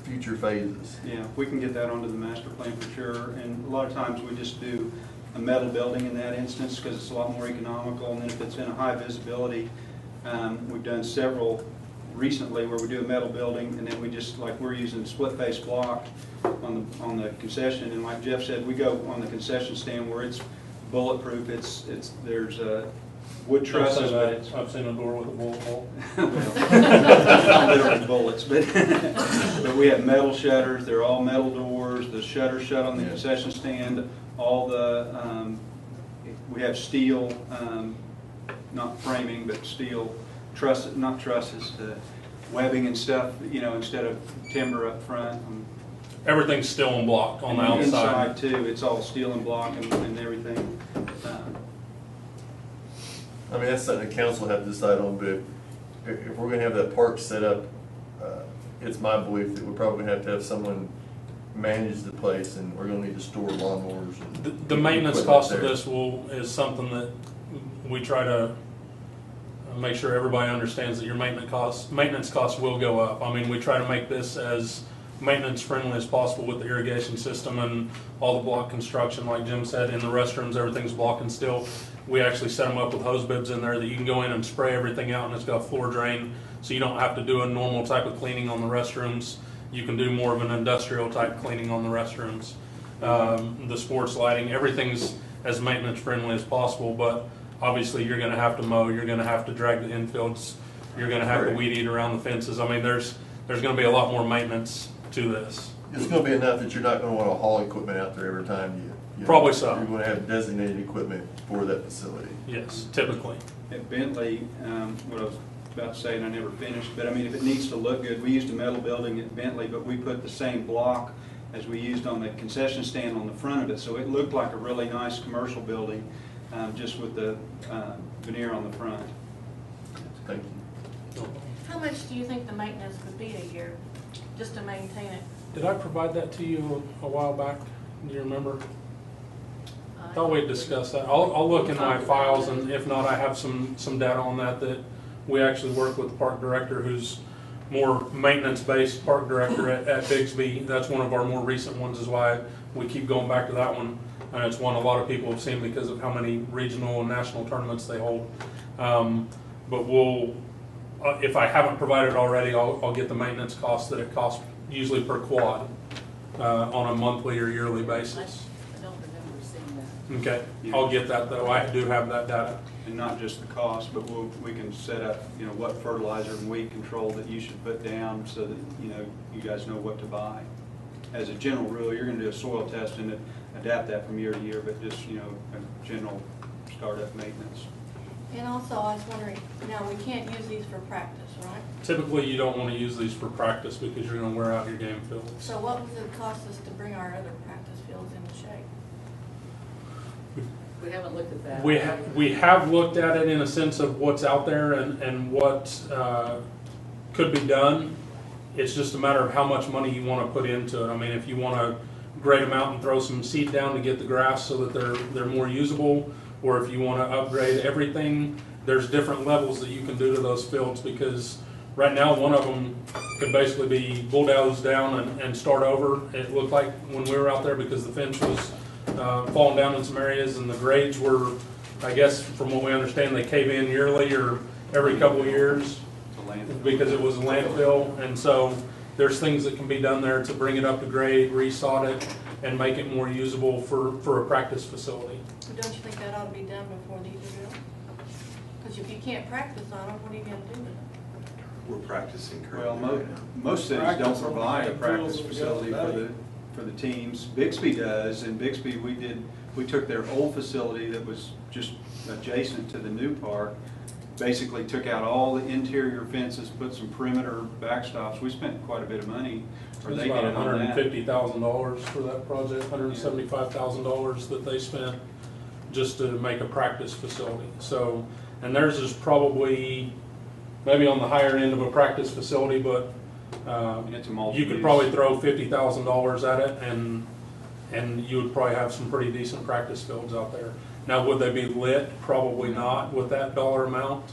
future phases. Yeah, we can get that onto the master plan for sure. And a lot of times we just do a metal building in that instance because it's a lot more economical. And then if it's in a high visibility, we've done several recently where we do a metal building, and then we just, like, we're using split face block on the concession. And like Jeff said, we go on the concession stand where it's bulletproof. There's wood trusses, but it's I've seen a door with a bullet hole. not literally bullets, but we have metal shutters. They're all metal doors. The shutters shut on the concession stand. All the we have steel, not framing, but steel trusses, not trusses, webbing and stuff. Instead of timber up front. Everything's steel and block on the outside. Inside too, it's all steel and block and everything. I mean, that's something the council have to decide on, but if we're gonna have that park set up, it's my belief that we're probably gonna have someone manage the place, and we're gonna need to store lawnmowers and The maintenance equipment cost of there. this is something that we try to make sure everybody understands, that your maintenance costs will go up. I mean, we try to make this as maintenance friendly as possible with the irrigation system and all the block construction. Like Jim said, in the restrooms, everything's block and steel. We actually set them up with hose bibs in there that you can go in and spray everything out, and it's got a floor drain, so you don't have to do a normal type of cleaning on the restrooms. You can do more of an industrial type cleaning on the restrooms. The sports lighting, everything's as maintenance friendly as possible, but obviously you're gonna have to mow, you're gonna have to drag the infields, you're gonna have to weed eat around the fences. I mean, there's gonna be a lot more maintenance to this. it's gonna be enough that you're not gonna wanna haul equipment out there every time you. Probably so. You're gonna have designated equipment for that facility. Yes, typically. At Bentley, what I was about to say, and I never finished, but I mean, if it needs to look good, we used a metal building at Bentley, but we put the same block as we used on the concession stand on the front of it, so it looked like a really nice commercial building, just with the veneer on the front. Thank you. How much do you think the maintenance would be a year, just to maintain it? Did I provide that to you a while back? Do you remember? I thought we'd discussed that. I'll look in my files, and if not, I have some data on that we actually work with the park director, who's more maintenance-based park director at Bixby. That's one of our more recent ones, is why we keep going back to that one. And it's one a lot of people have seen because of how many regional and national tournaments they hold. But we'll, if I haven't provided already, I'll get the maintenance costs that it costs usually per quad on a monthly or yearly basis. I don't remember seeing that. Okay, I'll get that though. I do have that data. And not just the cost, but we can set up, what fertilizer and weed control that you should put down so that, you guys know what to buy. As a general rule, you're gonna do a soil test and adapt that from year to year, but just, a general startup maintenance. And also, I was wondering, now, we can't use these for practice, right? Typically, you don't want to use these for practice because you're going to wear out your game fields. So what would it cost us to bring our other practice fields into shape? We haven't looked at that. We have looked at it in a sense of what's out there and what could be done. It's just a matter of how much money you want to put into it. I mean, if you want to grade them out and throw some seed down to get the grass so that they're more usable, or if you want to upgrade everything, there's different levels that you can do to those fields, because right now one of them could basically be bulldozed down and start over. It looked like when we were out there, because the fence was falling down in some areas, and the grades were, I guess from what we understand, they cave in yearly or every couple of years because it was a landfill. And so there's things that can be done there to bring it up to grade, resod it, and make it more usable for a practice facility. But don't you think that ought to be done before these are built? Because if you can't practice on them, what are you going to do with them? We're practicing Well, currently right now. most cities don't Practice on provide a the practice fields facility together. for the teams. Bixby does. In Bixby, we took their old facility that was just adjacent to the new park, basically took out all the interior fences, put some perimeter backstops. We spent quite a bit of money. It was about $150,000 for that project, $175,000 that they spent just to make a practice facility. So, and theirs is probably maybe on the higher end of a practice facility, but you could probably throw $50,000 at it, and you would probably have some pretty decent practice fields out there. Now, would they be lit? Probably not with that dollar amount.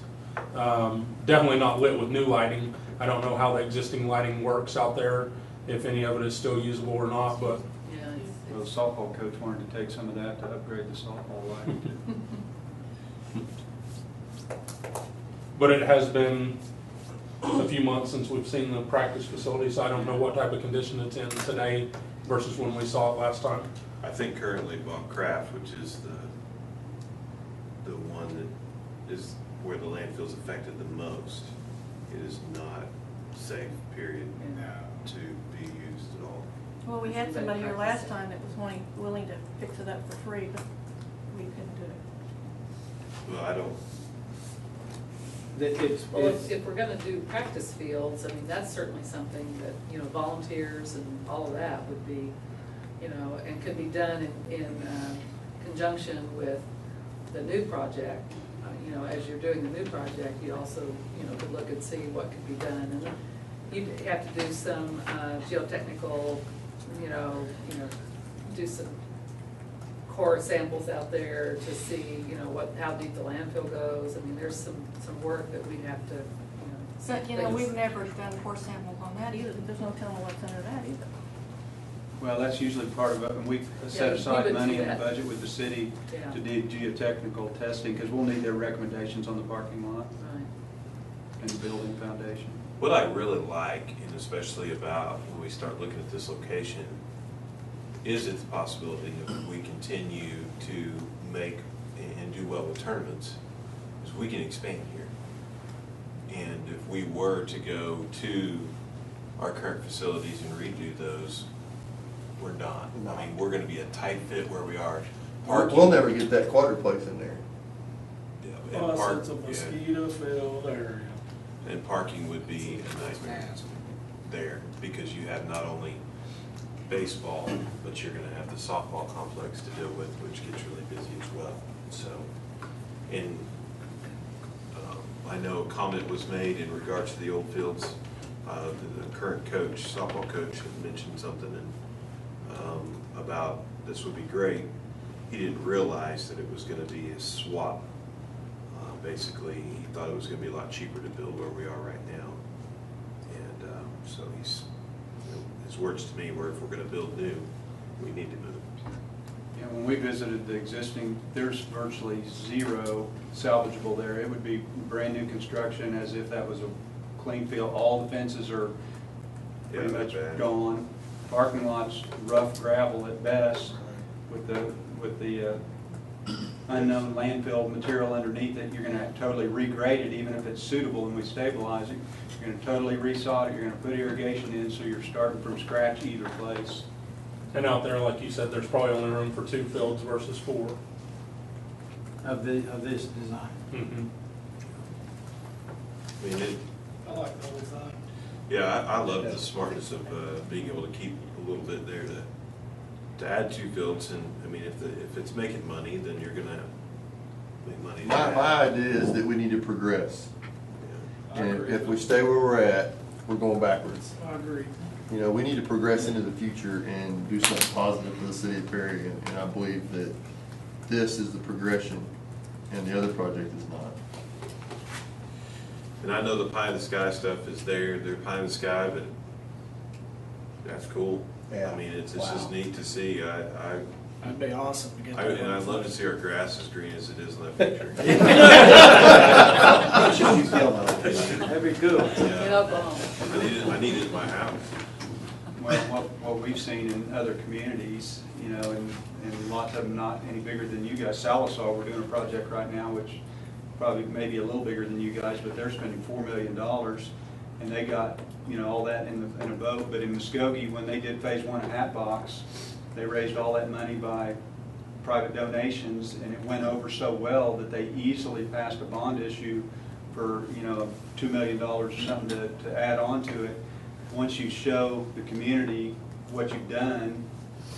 Definitely not lit with new lighting. I don't know how the existing lighting works out there, if any of it is still usable or not, but Well, the softball coach wanted to take some of that to upgrade the softball lighting. But it has been a few months since we've seen the practice facility, so I don't know what type of condition it's in today versus when we saw it last time. I think currently Bob Kraft, which is the one that is where the landfill's affected the most, it is not safe, period, to be used at all. Well, we had somebody here last time that was willing to fix it up for free, but we couldn't do it. Well, I don't, Well, if we're gonna do practice fields, I mean, that's certainly something that, volunteers and all of that would be, and could be done in conjunction with the new project. As you're doing the new project, you also, could look and see what could be done. And you'd have to do some geotechnical, do some core samples out there to see, how deep the landfill goes. I mean, there's some work that we'd have to, But, we've never done core samples on that either. There's no telling what's under that either. Well, that's usually part of it, and we set aside money in the budget with the city to do geotechnical testing, because we'll need their recommendations on the parking lot and the building foundation. what I really like, and especially about when we start looking at this location, is it the possibility that we continue to make and do well with tournaments, is we can expand here. And if we were to go to our current facilities and redo those, not. I mean, we're gonna be a tight fit where we are. We'll never get that quadruplex in there. Yeah, and Plus, park- it's a yeah. mosquito-filled area. And parking would be a nightmare there, because you have not only baseball, but you're gonna have the softball complex to deal with, which gets really busy as well. So, and I know a comment was made in regards to the old fields. The current coach, softball coach, had mentioned something about this would be great. He didn't realize that it was gonna be a swap. Basically, he thought it was gonna be a lot cheaper to build where we are right now. And so he's, his words to me were, if we're gonna build new, we need to move. Yeah, when we visited the existing, there's virtually zero salvageable there. It would be brand new construction, as if that was a clean field. All the fences are pretty Yeah, much bad. gone. Parking lot's rough gravel at best, with the unknown landfill material underneath it. You're gonna totally regrade it, even if it's suitable and we stabilize it. You're gonna totally resod it, you're gonna put irrigation in, so you're starting from scratch either place. And out there, like you said, there's probably only room for 2 fields versus 4. Of this design. Mm-hmm. I mean, I like the whole thing. yeah, I love the smartness of being able to keep a little bit there to add 2 fields. And I mean, if it's making money, then you're gonna make money. My idea is that we need to progress. I And agree. if we stay where we're at, we're going backwards. I agree. You know, we need to progress into the future and do something positive for the city of Perry, and I believe that this is the progression, and the other project is not. And I know the pie in the sky stuff is there, they're pie in the sky, but that's cool. Yeah. I mean, it's just neat to see. That'd be awesome to get that. And I'd love to see our grass as green as it is in that picture. That'd be cool. Get up on 'em. I need it in my house. Well, what we've seen in other communities, you know, and lots of them not any bigger than you guys. Salisaw, we're doing a project right now, which probably maybe a little bigger than you guys, but they're spending $4 million, and they got, you know, all that in a boat. But in Muskogee, when they did phase 1 at Hatbox, they raised all that money by private donations, and it went over so well that they easily passed a bond issue for, you know, $2 million or something to add on to it. Once you show the community what you've done,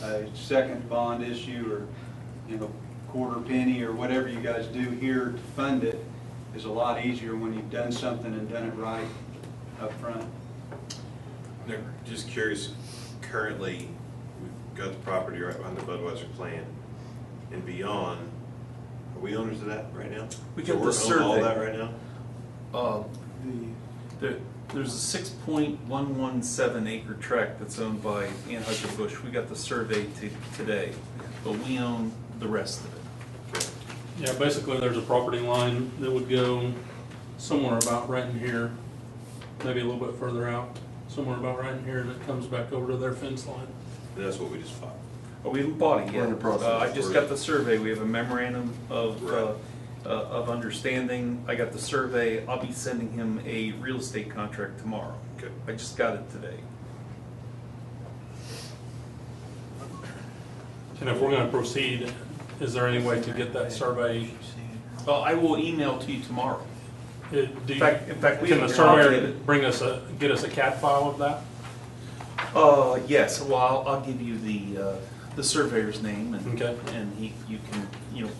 a second bond issue, or, you know, quarter penny or whatever you guys do here to fund it, is a lot easier when you've done something and done it right up front. Now, just curious, currently, we've got the property right behind the Budweiser plant and beyond. Are we owners of that right now? We So got we're the owning all survey. that right now? There's a 6.117 acre tract that's owned by Anheuser-Busch. We got the survey today, but we own the rest of it. Yeah, basically, there's a property line that would go somewhere about right in here, maybe a little bit further out, somewhere about right in here, and it comes back over to their fence line. And that's what we just bought. Oh, we haven't bought it We're in yet. the process. I just got the survey. We have a memorandum of Right. understanding. I got the survey. I'll be sending him a real estate contract tomorrow. Okay. I just got it today. And if we're gonna proceed, is there any way to get that survey? I will email to you tomorrow. Do In fact, we Can have the a copy of surveyor it. get us a CAD file of that? Yes. Well, I'll give you the surveyor's name, and Okay. and you can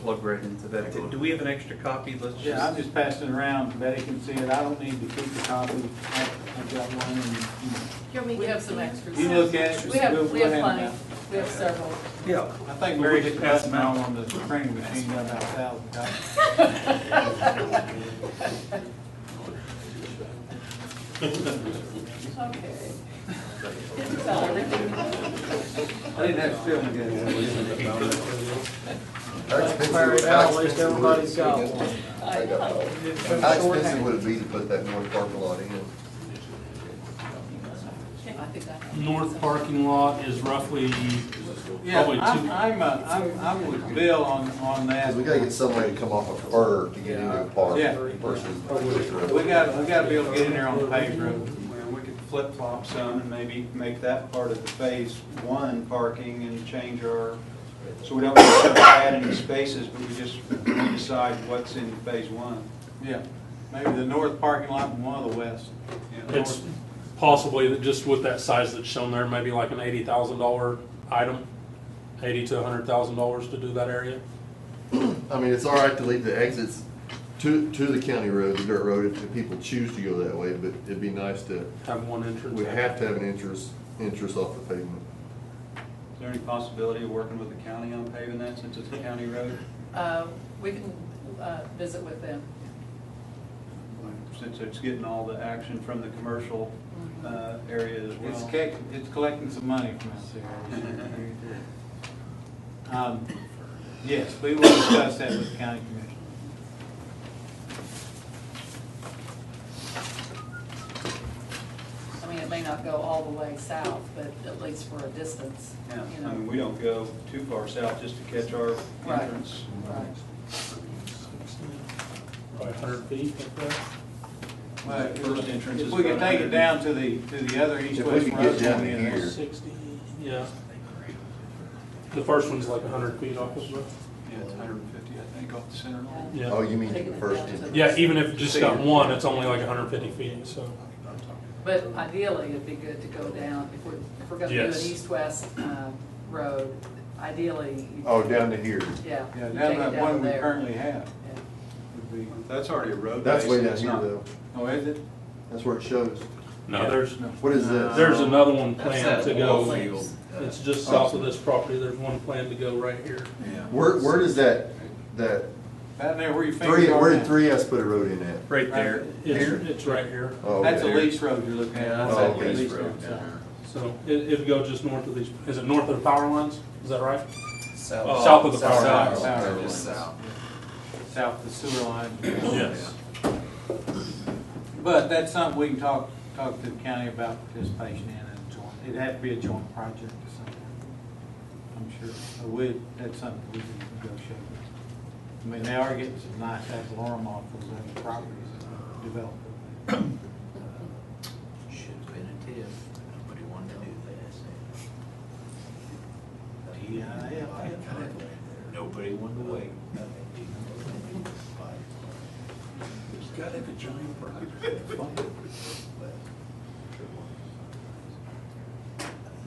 plug right into that. Do we have an extra copy? Let's just. Yeah, I'm just passing it around, Betty can see it, I don't need to keep the copy, I've got one, and, You want me to We give have it some to you? extras. you look at it. We have we'll plenty. them We have several. Yeah. I think Mary hit the button now on the printing machine, got about 1,000 copies. Okay. Tell everything. I didn't have to film again. At least everybody's got one. I know. How expensive would it be to put that north parking lot in? I think I have. North parking lot is roughly, Yeah, probably I'm with Bill on that. Because we gotta get somebody to come off a fur to get into a park Yeah. versus. We gotta be able to get in there on the paved road. Well, we could flip-flop some and maybe make that part of the phase one parking and change our, so we don't have to add any spaces, but we just decide what's in phase one. Yeah, maybe the north parking lot and one of the west. It's possibly that just with that size that's shown there, maybe like an $80,000 item, $80,000 to $100,000 to do that area. I mean, it's all right to leave the exits to the county road, the dirt road, if people choose to go that way, but it'd be nice to, Have one entrance. we have to have an entrance off the pavement. Is there any possibility of working with the county on paving that since it's a county road? We can visit with them. Since it's getting all the action from the commercial area as well. It's collecting some money from us there. Yes, we will discuss that with the county commission. I mean, it may not go all the way south, but at least for a distance, Yeah, you know. I mean, we don't go too far south just to catch our Right. entrance. Right. Probably 100 feet, like that. Well, First entrance if is we could about take it 100. down to the other If we east-west could road get down going in there. here. 60, yeah. The first one's like 100 feet off of the, Yeah, it's 150, I think, off the center line. yeah. Oh, you mean Taking the it first down to entrance? the- Yeah, even if it just got one, it's only like 150 feet, so. But ideally, it'd be good to go down, if we're gonna do an Yes. east-west road, ideally. Oh, down to here. Yeah. Yeah, you down take it that down one we there. currently have. Yeah. Would be- That's already a road. That's base, way down it's here not- though. Oh, is it? That's where it shows. No, there's, What is this? there's another one That's planned that to ball go. field. It's just south of this property, there's one planned to go right here. Yeah. Where does that Down there where your fingers are. where did now. 3S put a road in at? Right there. It's right here. Oh, That's a okay. lease road you're looking at. Yeah, That's that's that a lease road road, down so. So it'd go just north of these, is it north of the power lines? Is that right? South. South of the power South. lines. Just south. South of the sewer line. Yes. But that's something we can talk to the county about participation in and joint. It'd have to be a joint project or something. I'm sure. That's something we can negotiate. I mean, they are getting some nice ad valorem off those other properties that developed. Should've been a TIF, nobody wanted to do that. Nobody wanted to wait. Got a giant project.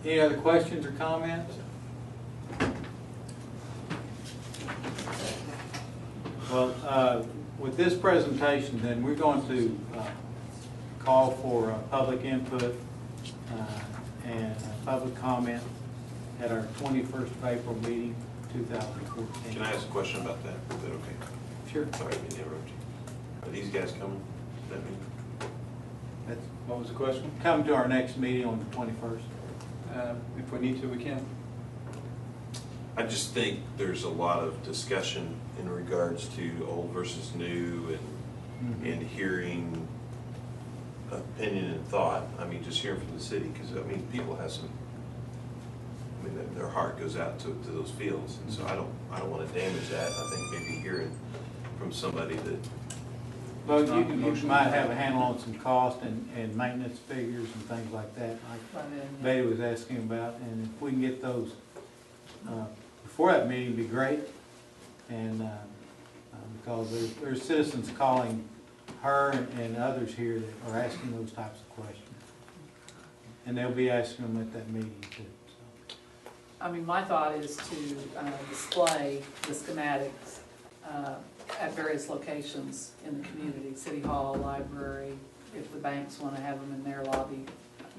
Any other questions or comments? Well, with this presentation, then, we're going to call for public input and public comment at our 21st of April meeting, 2014. Can I ask a question about that? Is that okay? Sure. Sorry to interrupt you. Are these guys coming? Does that mean? That's What was the question? come to our next meeting on the 21st. If we need to, we can. I just think there's a lot of discussion in regards to old versus new and hearing opinion and thought. I mean, just hearing from the city, because, I mean, people have some, I mean, their heart goes out to those fields. And so I don't want to damage that. I think maybe hearing from somebody that, Well, you might have a handle on some cost and maintenance figures and things like that, like Betty was asking about, and if we can get those before that meeting, it'd be great. And because there's citizens calling her and others here that are asking those types of questions. And they'll be asking them at that meeting too. So. I mean, my thought is to display the schematics at various locations in the community, City Hall, library, if the banks want to have them in their lobby,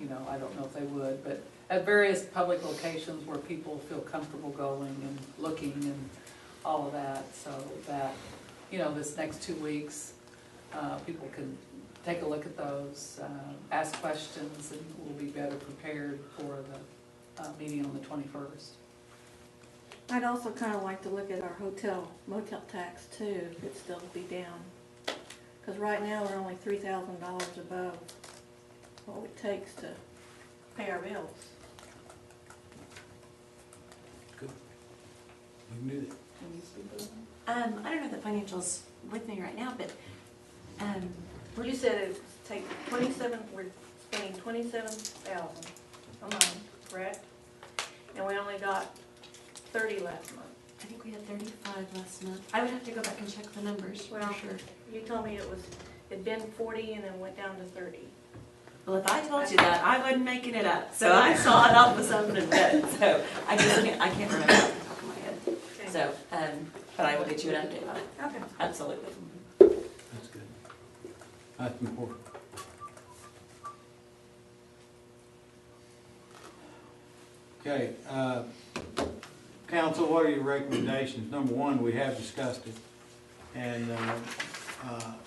you know, I don't know if they would, but at various public locations where people feel comfortable going and looking and all of that, so that, you know, this next 2 weeks, people can take a look at those, ask questions, and we'll be better prepared for the meeting on the 21st. I'd also kind of like to look at our hotel motel tax too, if it's still to be down. Because right now, we're only $3,000 above what it takes to pay our bills. Good. You can do that. I don't have the financials with me right now, but, You said it take 27, we're spending paying $27,000 a month, correct? And we only got 30 last month. I think we had 35 last month. I would have to go back and check the numbers for Well, sure. you told me it'd been 40 and then went down to 30. Well, if I told you that, I wasn't making it up. So I saw it off of something and read it. So I can't remember off the top of my head. Okay. So, but I will get you an update on it. Okay. Absolutely. That's good. That's important. Okay, council, what are your recommendations? Number one, we have discussed it, and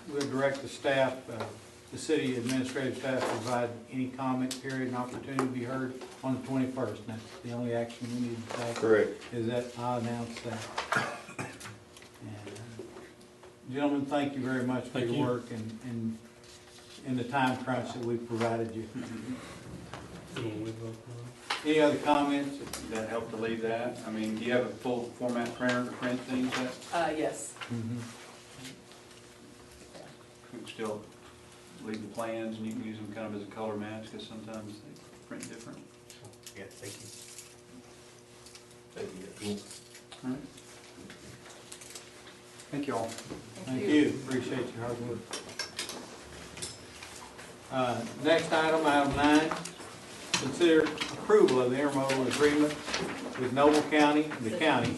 we'll direct the staff, the city administrative staff to provide any comment period and opportunity to be heard on the 21st. And that's the only action we need to take. Correct. Is that I announce that. And, gentlemen, thank you very much for Thank your you. work and the time crunch that we've provided you. Any other comments? Does that help to leave that? I mean, do you have a full format printer to print things at? Yes. We can still leave the plans and you can use them kind of as a color match because sometimes they print different. Yeah, thank you. All right. Thank you all. Thank you, appreciate your hard work. Next item, item 9, consider approval of the intermodal agreement with Noble County, the county,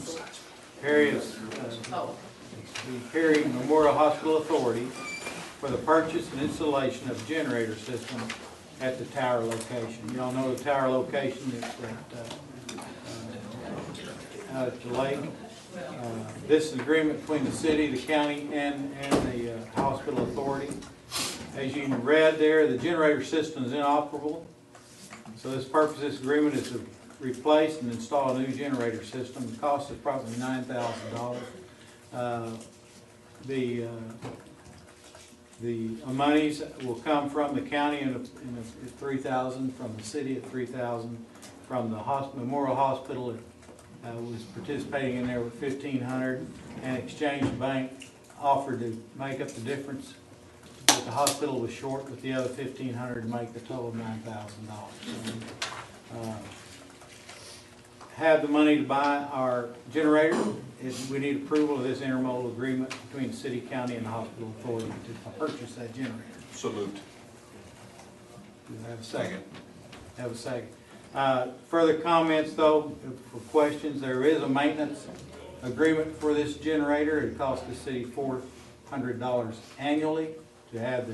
Perry's, the Perry Memorial Hospital Authority for the purchase and installation of generator system at the tower location. You all know the tower location is out at the lake. This is an agreement between the city, the county, and the hospital authority. As you read there, the generator system is inoperable. So this purpose of this agreement is to replace and install a new generator system. The cost is probably $9,000. The monies will come from the county at $3,000, from the city at $3,000, from the Memorial Hospital was participating in there with $1,500, and Exchange Bank offered to make up the difference. But the hospital was short with the other $1,500 to make the total of $9,000. Have the money to buy our generator. We need approval of this intermodal agreement between the city, county, and the hospital authority to purchase that generator. So moved. Do I have a second? Have a second. Further comments, though, for questions? There is a maintenance agreement for this generator. It costs the city $400 annually to have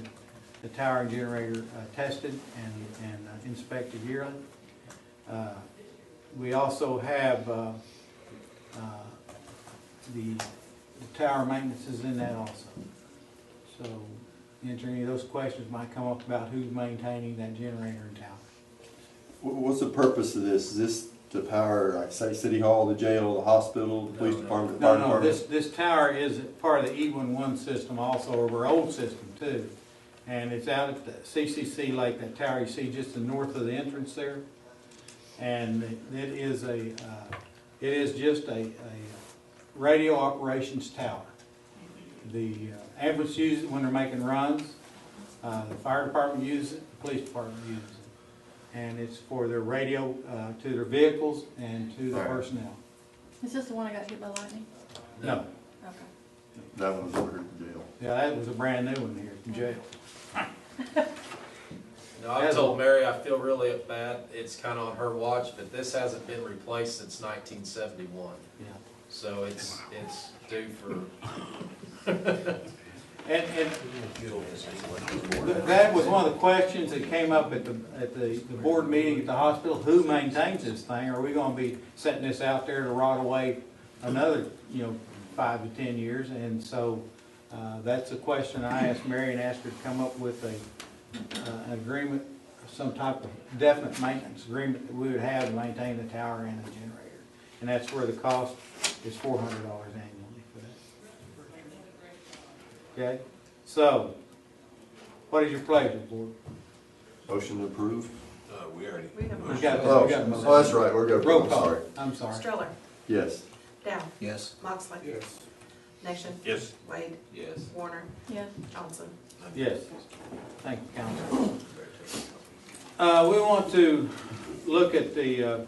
the tower and generator tested and inspected yearly. We also have the tower maintenance is in that also. So, answer any of those questions might come up about who's maintaining that generator in town. What's the purpose of this? Is this to power, like, say, City Hall, the jail, the hospital, the police department, the fire department? This tower is part of the E11 system also, or our old system too. And it's out at the CCC Lake, that tower you see just to the north of the entrance there. And it is just a radio operations tower. The ambulance uses it when they're making runs. The fire department uses it, the police department uses it. And it's for their radio to their vehicles and to the personnel. Is this the one that got hit by lightning? No. Okay. That one was ordered in jail. Yeah, that was a brand new one here from jail. No, I told Mary I feel really bad. It's kind of on her watch, but this hasn't been replaced since 1971. Yeah. So it's due for. And that was one of the questions that came up at the board meeting at the hospital. Who maintains this thing? Are we going to be setting this out there to rot away another, 5 to 10 years? And so that's a question I asked Mary and asked her to come up with an agreement, some type of definite maintenance agreement that we would have to maintain the tower and the generator. And that's where the cost is $400 annually for that. Okay, so what is your pleasure, board? Motion to approve? We already. We have a We got Oh, a motion. that's right, we're going to. Roll call. Sorry. I'm sorry. Stroller. Yes. Down. Yes. Moxley. Yes. Nation. Yes. Wade. Yes. Warner. Yes. Johnson. Yes. Thank you, council. We want to look at the,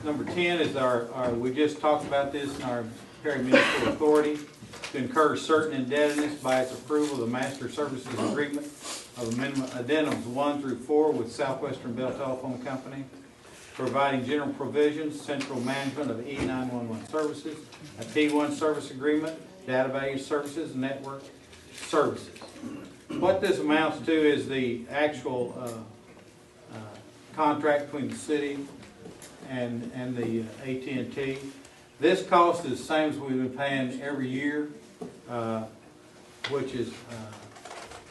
number 10 is we just talked about this in our Perry Municipal Authority to incur certain indebtedness by its approval of the Master Services Agreement of Amendment Addendums 1 through 4 with Southwestern Bell Telephone Company, providing general provisions, central management of E911 services, a T1 service agreement, database services, network services. What this amounts to is the actual contract between the city and the AT&T. This cost is the same as we've been paying every year, which is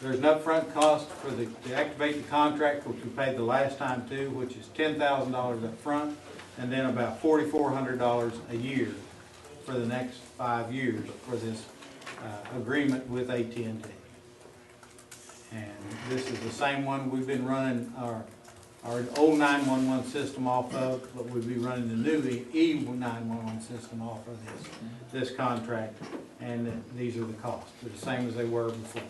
there's an upfront cost for to activate the contract, which we paid the last time too, which is $10,000 up front, and then about $4,400 a year for the next 5 years for this agreement with AT&T. And this is the same one we've been running our old 911 system off of, but we'll be running the new E911 system off of this contract, and these are the costs. They're the same as they were before.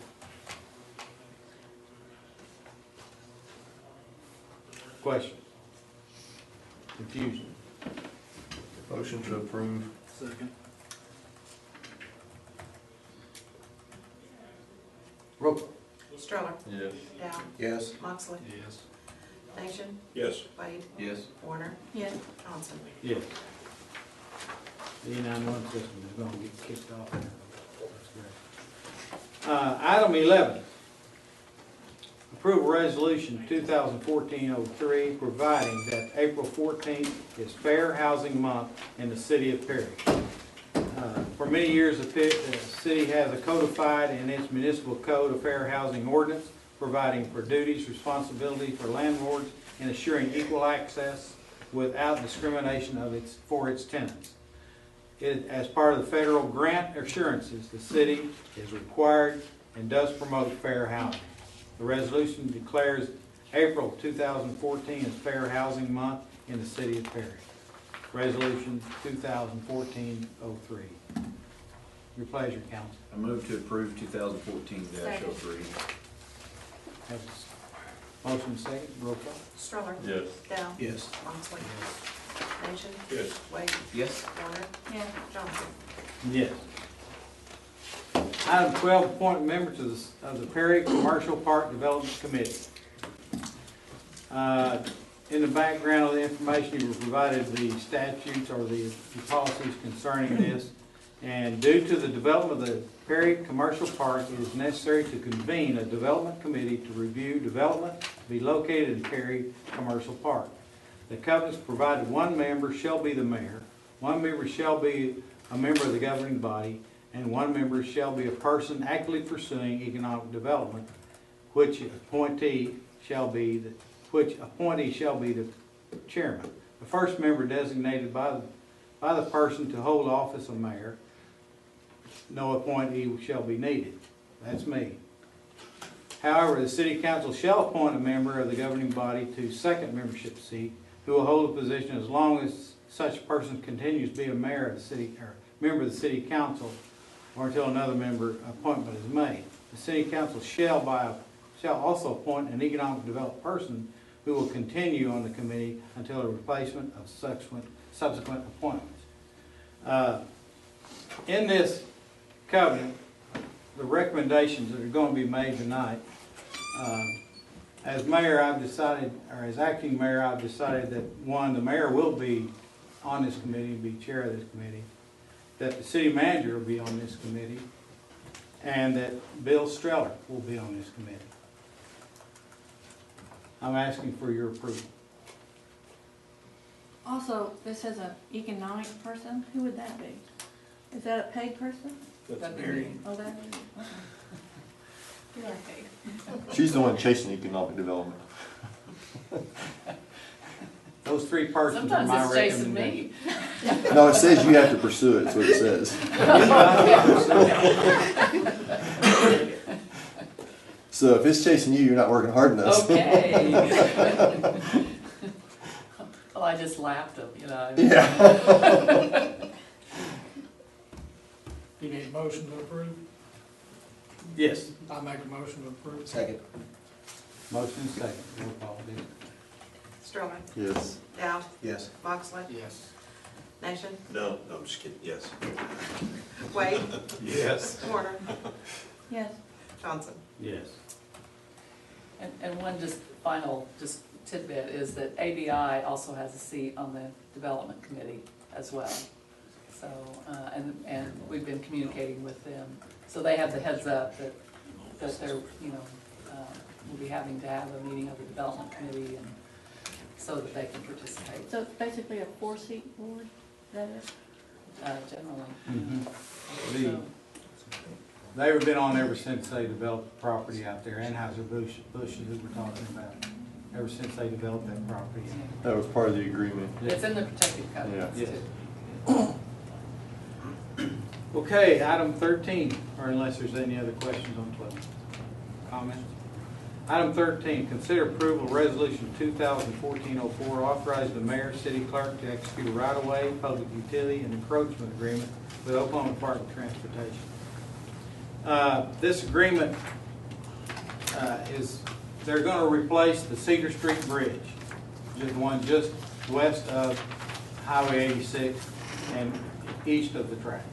Question? Confusion? Motion to approve. Second. Roll call. Stroller. Yes. Dow. Yes. Moxley. Yes. Nation. Yes. Wade. Yes. Warner. Yes. Johnson. Yes. The E911 system is going to get kicked off. That's great. Item 11. Approve resolution 2014-03 providing that April 14th is Fair Housing Month in the city of Perry. For many years, the city has a codified in its municipal code a fair housing ordinance providing for duties, responsibilities for landlords and assuring equal access without discrimination for its tenants. As part of the federal grant assurances, the city is required and does promote fair housing. The resolution declares April 2014 as Fair Housing Month in the city of Perry. Resolution 2014-03. Your pleasure, council. I move to approve 2014-03. Have a motion second, roll call. Stroller. Yes. Dow. Yes. Moxley. Nation. Yes. Wade. Yes. Warner. Yes. Johnson. Yes. Item 12, appoint members of the Perry Commercial Park Development Committee. In the background of the information, you were provided the statutes or the policies concerning this. And due to the development of the Perry Commercial Park, it is necessary to convene a development committee to review development to be located in Perry Commercial Park. The covenants provided one member shall be the mayor, one member shall be a member of the governing body, and one member shall be a person actively pursuing economic development, which appointee shall be the chairman. The first member designated by the person to hold office of mayor. No appointee shall be needed. That's me. However, the city council shall appoint a member of the governing body to second membership seat who will hold the position as long as such person continues to be a mayor of the city or member of the city council or until another member appointment is made. The city council shall also appoint an economic development person who will continue on the committee until a replacement of subsequent appointments. In this covenant, the recommendations that are going to be made tonight, as mayor, I've decided, or as acting mayor, I've decided that one, the mayor will be on this committee, be chair of this committee, that the city manager will be on this committee, and that Bill Streller will be on this committee. I'm asking for your approval. Also, this says an economic person. Who would that be? Is that a paid person? That's Mary. Oh, that is. Okay. You are paid. She's the one chasing economic development. Those three persons are Sometimes my it's chasing recommendation. me. No, it says you have to pursue it, that's what it says. So if it's chasing you, you're not working hard enough. Okay. Well, I just laughed them, you know. Yeah. You need a motion to approve? Yes. I make a motion to approve. Second. Motion is second. Roll call, Dick. Stroman, Yes. Dowd, Yes. Moxley, Yes. Nation, No, I'm just kidding, yes. Wade, Yes. Warner, Yes. Johnson. Yes. And one just final, just tidbit is that ABI also has a seat on the development committee as well. So, and we've been communicating with them, so they have the heads up that they're, we'll be having to have a meeting of the development committee and so that they can participate, So it's basically a 4-seat board, is that it? generally. The- They've been on ever since they developed the property out there, Anheuser-Busch, who we're talking about, ever since they developed that property. That was part of the agreement. It's in the protected covenants Yes. too. Okay, item 13, or unless there's any other questions on 12. Comments? Item 13, consider approval of resolution 2014-04, authorize the mayor, city clerk to execute a right-of-way, public utility, and encroachment agreement with Oklahoma Department of Transportation. This agreement is, they're going to replace the Cedar Street Bridge, just the one just west of Highway 86 and east of the tracks.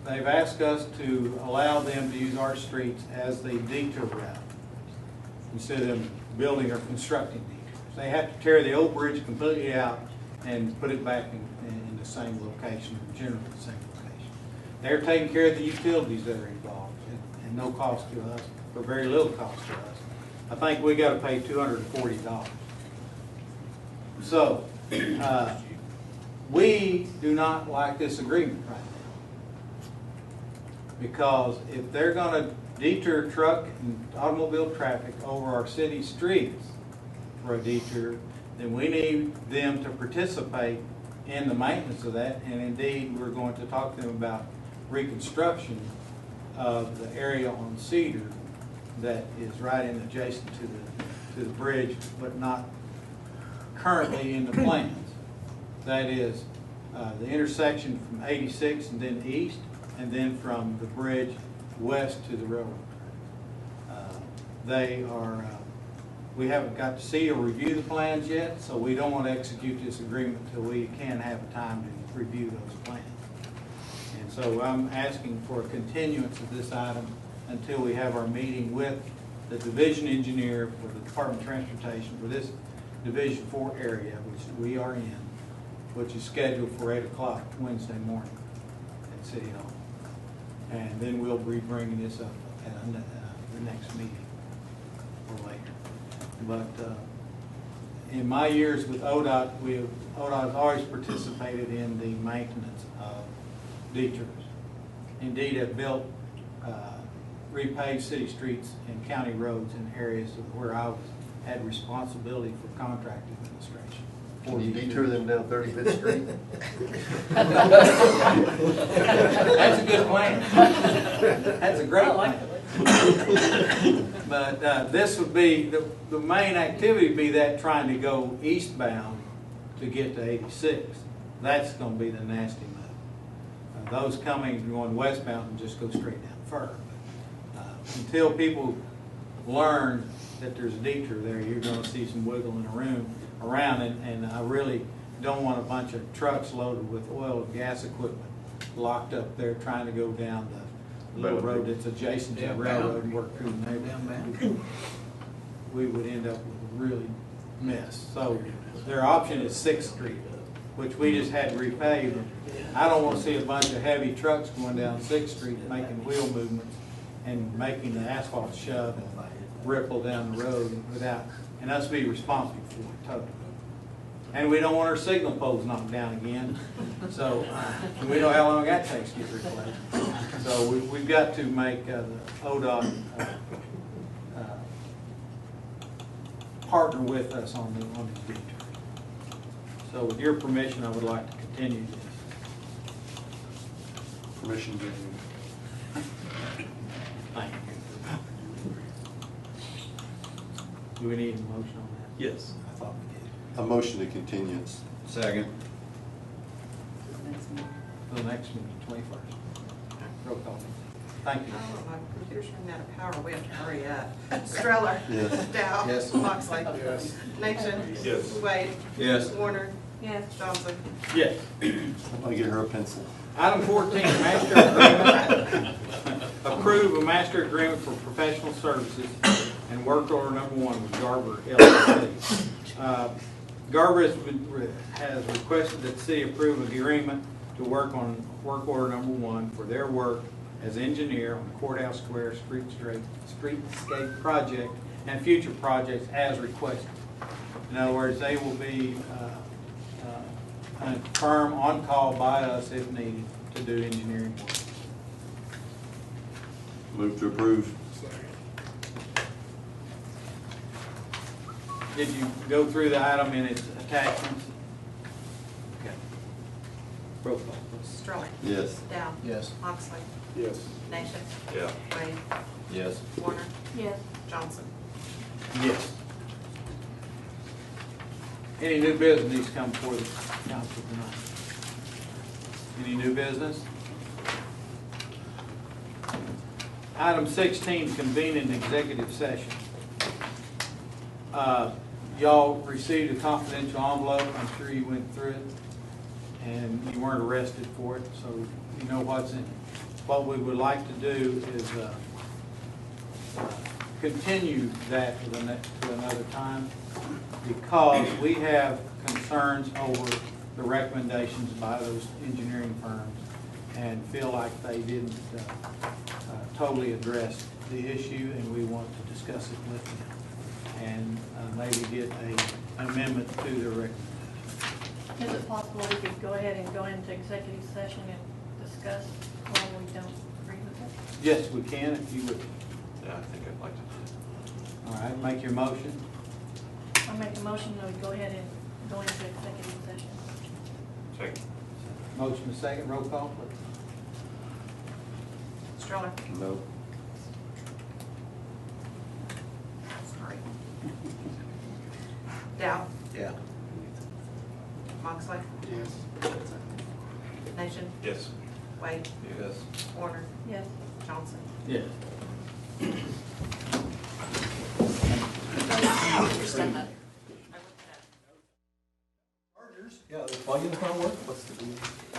They've asked us to allow them to use our streets as the detour route instead of building or constructing detours. They have to tear the old bridge completely out and put it back in the same location, or generally the same location. They're taking care of the utilities that are involved and no cost to us, or very little cost to us. I think we got to pay $240. So, we do not like this agreement right now. Because if they're going to detour truck and automobile traffic over our city streets for a detour, then we need them to participate in the maintenance of that. And indeed, we're going to talk to them about reconstruction of the area on Cedar that is right in adjacent to the bridge, but not currently in the plans. That is the intersection from 86 and then east, and then from the bridge west to the railroad. We haven't got to see or review the plans yet, so we don't want to execute this agreement until we can have time to review those plans. And so I'm asking for a continuance of this item until we have our meeting with the division engineer for the Department of Transportation for this Division 4 area, which we are in, which is scheduled for 8 o'clock Wednesday morning at City Hall. And then we'll be bringing this up at the next meeting or later. But in my years with ODOT, ODOT has always participated in the maintenance of detours. Indeed, have built repaved city streets and county roads in areas where I had responsibility for contract administration. Can you detour them down 35th Street? That's a good plan. That's a great plan. But this would be, the main activity would be that trying to go eastbound to get to 86. That's going to be the nasty move. Those coming, going westbound, and just go straight down Fur. Until people learn that there's a detour there, you're going to see some wiggling around, and I really don't want a bunch of trucks loaded with oil and gas equipment locked up there trying to go down the little road that's adjacent to the railroad and work through the neighborhood. We would end up with a really mess. So their option is 6th Street, which we just had repaved. I don't want to see a bunch of heavy trucks going down 6th Street making wheel movements and making the asphalt shove and ripple down the road without, and us be responsible for it totally. And we don't want our signal poles knocked down again. So we know how long that takes to get replaced. So we've got to make the ODOT partner with us on these detours. So with your permission, I would like to continue this. Permission given. Thank you. Do we need a motion on that? Yes. I thought we did. A motion to continuance. Second. The next meeting, 21st. Roll call. Thank you. Oh, my computer's running out of power, we have to hurry up. Streller. Yes. Dow. Yes. Moxley. Yes. Nation. Yes. Wade. Yes. Warner. Yes. Johnson. Yes. I'll get her a pencil. Item 14, master agreement. Approve a master agreement for professional services and work order number 1 with Garber LLC. Garber has requested that the city approve an agreement to work on work order number 1 for their work as engineer on the Courthouse Square streetscape project and future projects as requested. In other words, they will be a firm on call by us if needed to do engineering work. Move to approve. Did you go through the item in its attachments? Okay. Roll call, please. Stroller. Yes. Dow. Yes. Moxley. Yes. Nation. Yeah. Wade. Yes. Warner. Yes. Johnson. Yes. Any new business needs to come before the council tonight? Any new business? Item 16, convene an executive session. Y'all received a confidential envelope. I'm sure you went through it, and you weren't arrested for it, so you know what's in it. What we would like to do is continue that to another time, because we have concerns over the recommendations by those engineering firms and feel like they didn't totally address the issue, and we want to discuss it with them and maybe get an amendment to their recommendation. Is it possible we could go ahead and go into executive session and discuss why we don't agree with it? Yes, we can, if you would. Yeah, I think I'd like to. All right, make your motion. I make a motion that we go ahead and go into executive session. Second. Motion and second, roll call, please. Stroller. No. Sorry. Dow. Yeah. Moxley. Yes. Nation. Yes. Wade. Yes. Warner. Yes. Johnson. Yes. Yeah, the volume's not working. What's the deal?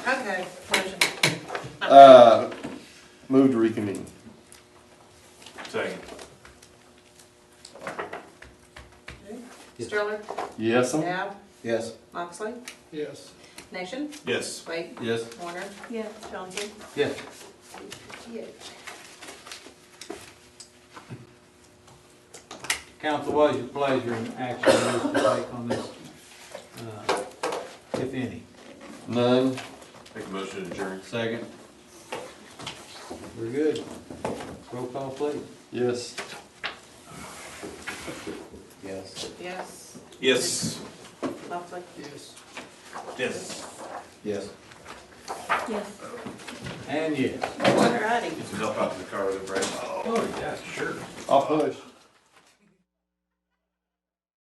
Okay, motion. Move to reconvene. Second. Stroller. Yes. Dow. Yes. Moxley. Yes. Nation. Yes. Wade. Yes. Warner. Yes. Johnson. Yes. Yeah. Council, what is your pleasure and action is to take on this, if any? None. Make a motion to adjourn. Second. We're good. Roll call, please. Yes. Yes. Yes. Yes. Moxley. Yes. Yes. Yes. Yes. And yes. All righty. Get some help out in the car with it, right? Oh, yeah, sure. I'll push.